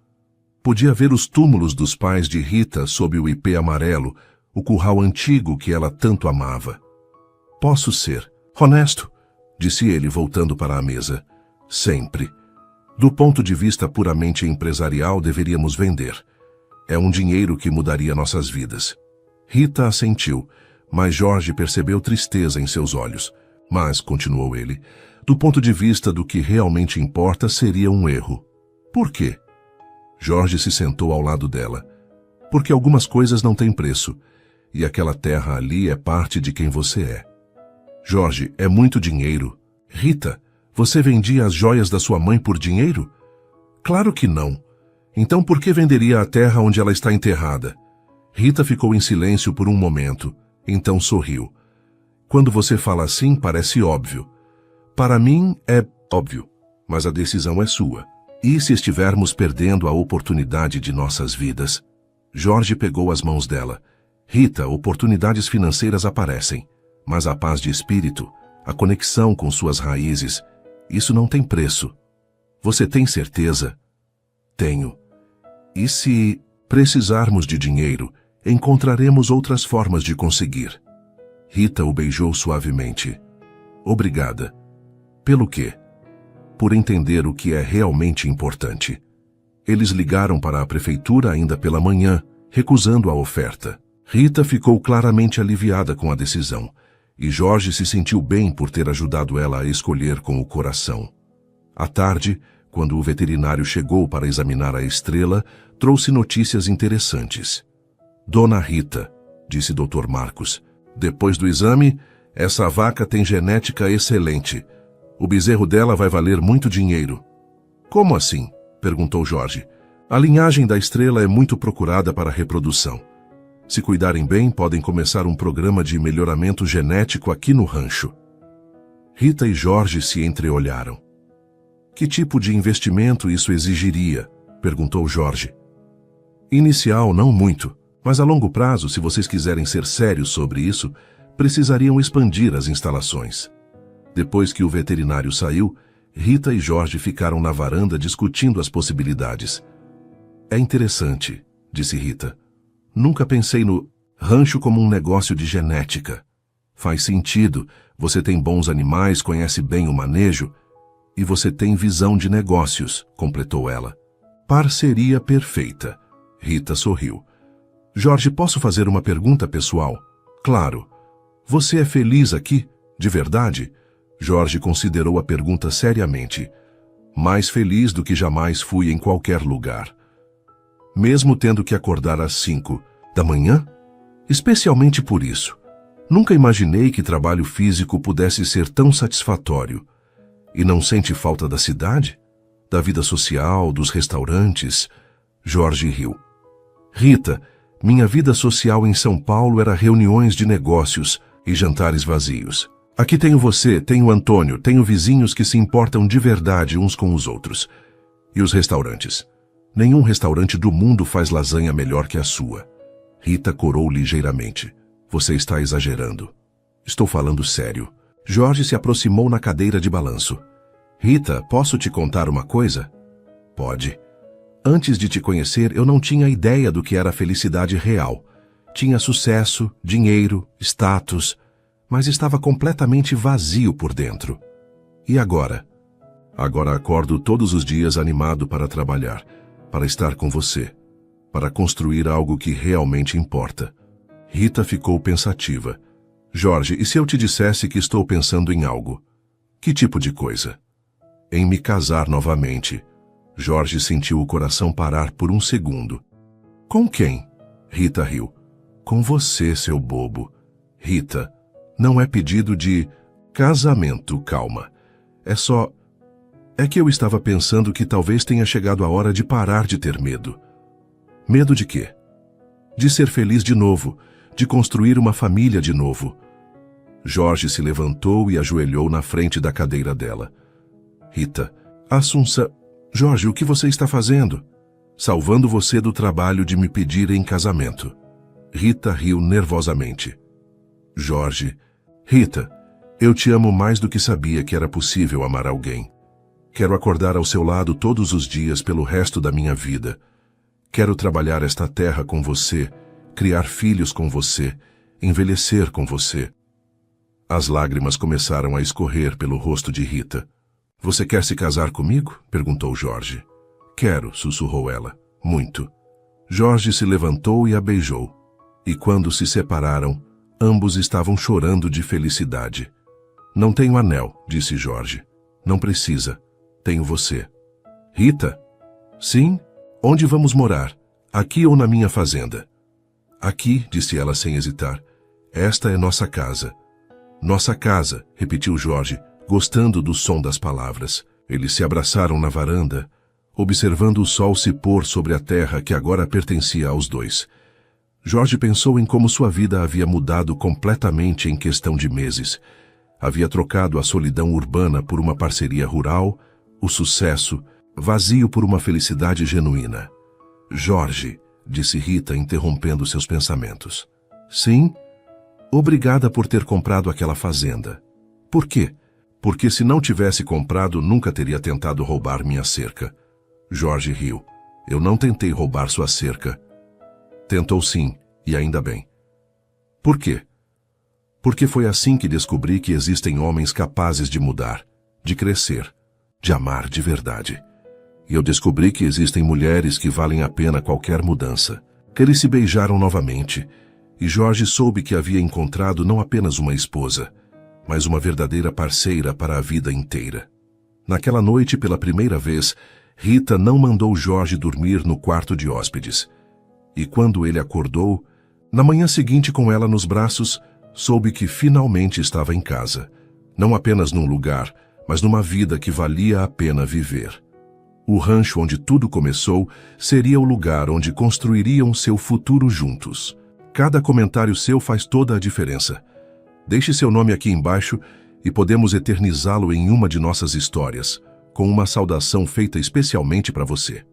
Podia ver os túmulos dos pais de Rita sob o ipê amarelo, o curral antigo que ela tanto amava. Posso ser honesto, disse ele voltando para a mesa. Sempre. Do ponto de vista puramente empresarial, deveríamos vender. É um dinheiro que mudaria nossas vidas. Rita assentiu, mas Jorge percebeu tristeza em seus olhos. Mas, continuou ele, do ponto de vista do que realmente importa, seria um erro. Por quê? Jorge se sentou ao lado dela. Porque algumas coisas não têm preço, e aquela terra ali é parte de quem você é. Jorge, é muito dinheiro. Rita, você vendia as joias da sua mãe por dinheiro? Claro que não. Então por que venderia a terra onde ela está enterrada? Rita ficou em silêncio por um momento, então sorriu. Quando você fala assim, parece óbvio. Para mim é óbvio, mas a decisão é sua. E se estivermos perdendo a oportunidade de nossas vidas? Jorge pegou as mãos dela. Rita, oportunidades financeiras aparecem, mas a paz de espírito, a conexão com suas raízes, isso não tem preço. Você tem certeza? Tenho. E se precisarmos de dinheiro, encontraremos outras formas de conseguir. Rita o beijou suavemente. Obrigada. Pelo quê? Por entender o que é realmente importante. Eles ligaram para a prefeitura ainda pela manhã, recusando a oferta. Rita ficou claramente aliviada com a decisão, e Jorge se sentiu bem por ter ajudado ela a escolher com o coração. À tarde, quando o veterinário chegou para examinar a estrela, trouxe notícias interessantes. Dona Rita, disse Dr. Marcos, depois do exame, essa vaca tem genética excelente. O bezerro dela vai valer muito dinheiro. Como assim? Perguntou Jorge. A linhagem da estrela é muito procurada para a reprodução. Se cuidarem bem, podem começar um programa de melhoramento genético aqui no rancho. Rita e Jorge se entreolharam. Que tipo de investimento isso exigiria? Perguntou Jorge. Inicial, não muito, mas a longo prazo, se vocês quiserem ser sérios sobre isso, precisariam expandir as instalações. Depois que o veterinário saiu, Rita e Jorge ficaram na varanda discutindo as possibilidades. É interessante, disse Rita. Nunca pensei no rancho como um negócio de genética. Faz sentido, você tem bons animais, conhece bem o manejo, e você tem visão de negócios, completou ela. Parceria perfeita. Rita sorriu. Jorge, posso fazer uma pergunta pessoal? Claro. Você é feliz aqui? De verdade? Jorge considerou a pergunta seriamente. Mais feliz do que jamais fui em qualquer lugar. Mesmo tendo que acordar às 5 da manhã? Especialmente por isso. Nunca imaginei que trabalho físico pudesse ser tão satisfatório. E não sente falta da cidade? Da vida social, dos restaurantes? Jorge riu. Rita, minha vida social em São Paulo era reuniões de negócios e jantares vazios. Aqui tenho você, tenho Antônio, tenho vizinhos que se importam de verdade uns com os outros. E os restaurantes? Nenhum restaurante do mundo faz lasanha melhor que a sua. Rita corou ligeiramente. Você está exagerando. Estou falando sério. Jorge se aproximou na cadeira de balanço. Rita, posso te contar uma coisa? Pode. Antes de te conhecer, eu não tinha ideia do que era felicidade real. Tinha sucesso, dinheiro, status, mas estava completamente vazio por dentro. E agora? Agora acordo todos os dias animado para trabalhar, para estar com você, para construir algo que realmente importa. Rita ficou pensativa. Jorge, e se eu te dissesse que estou pensando em algo? Que tipo de coisa? Em me casar novamente. Jorge sentiu o coração parar por um segundo. Com quem? Rita riu. Com você, seu bobo. Rita, não é pedido de casamento, calma. É que eu estava pensando que talvez tenha chegado a hora de parar de ter medo. Medo de quê? De ser feliz de novo, de construir uma família de novo. Jorge se levantou e ajoelhou na frente da cadeira dela. Rita, Assunção... Jorge, o que você está fazendo? Salvando você do trabalho de me pedir em casamento. Rita riu nervosamente. Jorge, Rita, eu te amo mais do que sabia que era possível amar alguém. Quero acordar ao seu lado todos os dias pelo resto da minha vida. Quero trabalhar esta terra com você, criar filhos com você, envelhecer com você. As lágrimas começaram a escorrer pelo rosto de Rita. Você quer se casar comigo? Perguntou Jorge. Quero, sussurrou ela. Muito. Jorge se levantou e a beijou. E quando se separaram, ambos estavam chorando de felicidade. Não tenho anel, disse Jorge. Não precisa. Tenho você. Rita? Sim? Onde vamos morar? Aqui ou na minha fazenda? Aqui, disse ela sem hesitar. Esta é nossa casa. Nossa casa, repetiu Jorge, gostando do som das palavras. Eles se abraçaram na varanda, observando o sol se pôr sobre a terra que agora pertencia aos dois. Jorge pensou em como sua vida havia mudado completamente em questão de meses. Havia trocado a solidão urbana por uma parceria rural, o sucesso, vazio por uma felicidade genuína. Jorge, disse Rita, interrompendo seus pensamentos. Sim? Obrigada por ter comprado aquela fazenda. Por quê? Porque se não tivesse comprado, nunca teria tentado roubar minha cerca. Jorge riu. Eu não tentei roubar sua cerca. Tentou sim, e ainda bem. Por quê? Porque foi assim que descobri que existem homens capazes de mudar, de crescer, de amar de verdade. E eu descobri que existem mulheres que valem a pena qualquer mudança. Eles se beijaram novamente, e Jorge soube que havia encontrado não apenas uma esposa, mas uma verdadeira parceira para a vida inteira. Naquela noite, pela primeira vez, Rita não mandou Jorge dormir no quarto de hóspedes. E quando ele acordou, na manhã seguinte com ela nos braços, soube que finalmente estava em casa. Não apenas num lugar, mas numa vida que valia a pena viver. O rancho onde tudo começou seria o lugar onde construiriam seu futuro juntos. Cada comentário seu faz toda a diferença. Deixe seu nome aqui embaixo e podemos eternizá-lo em uma de nossas histórias, com uma saudação feita especialmente para você.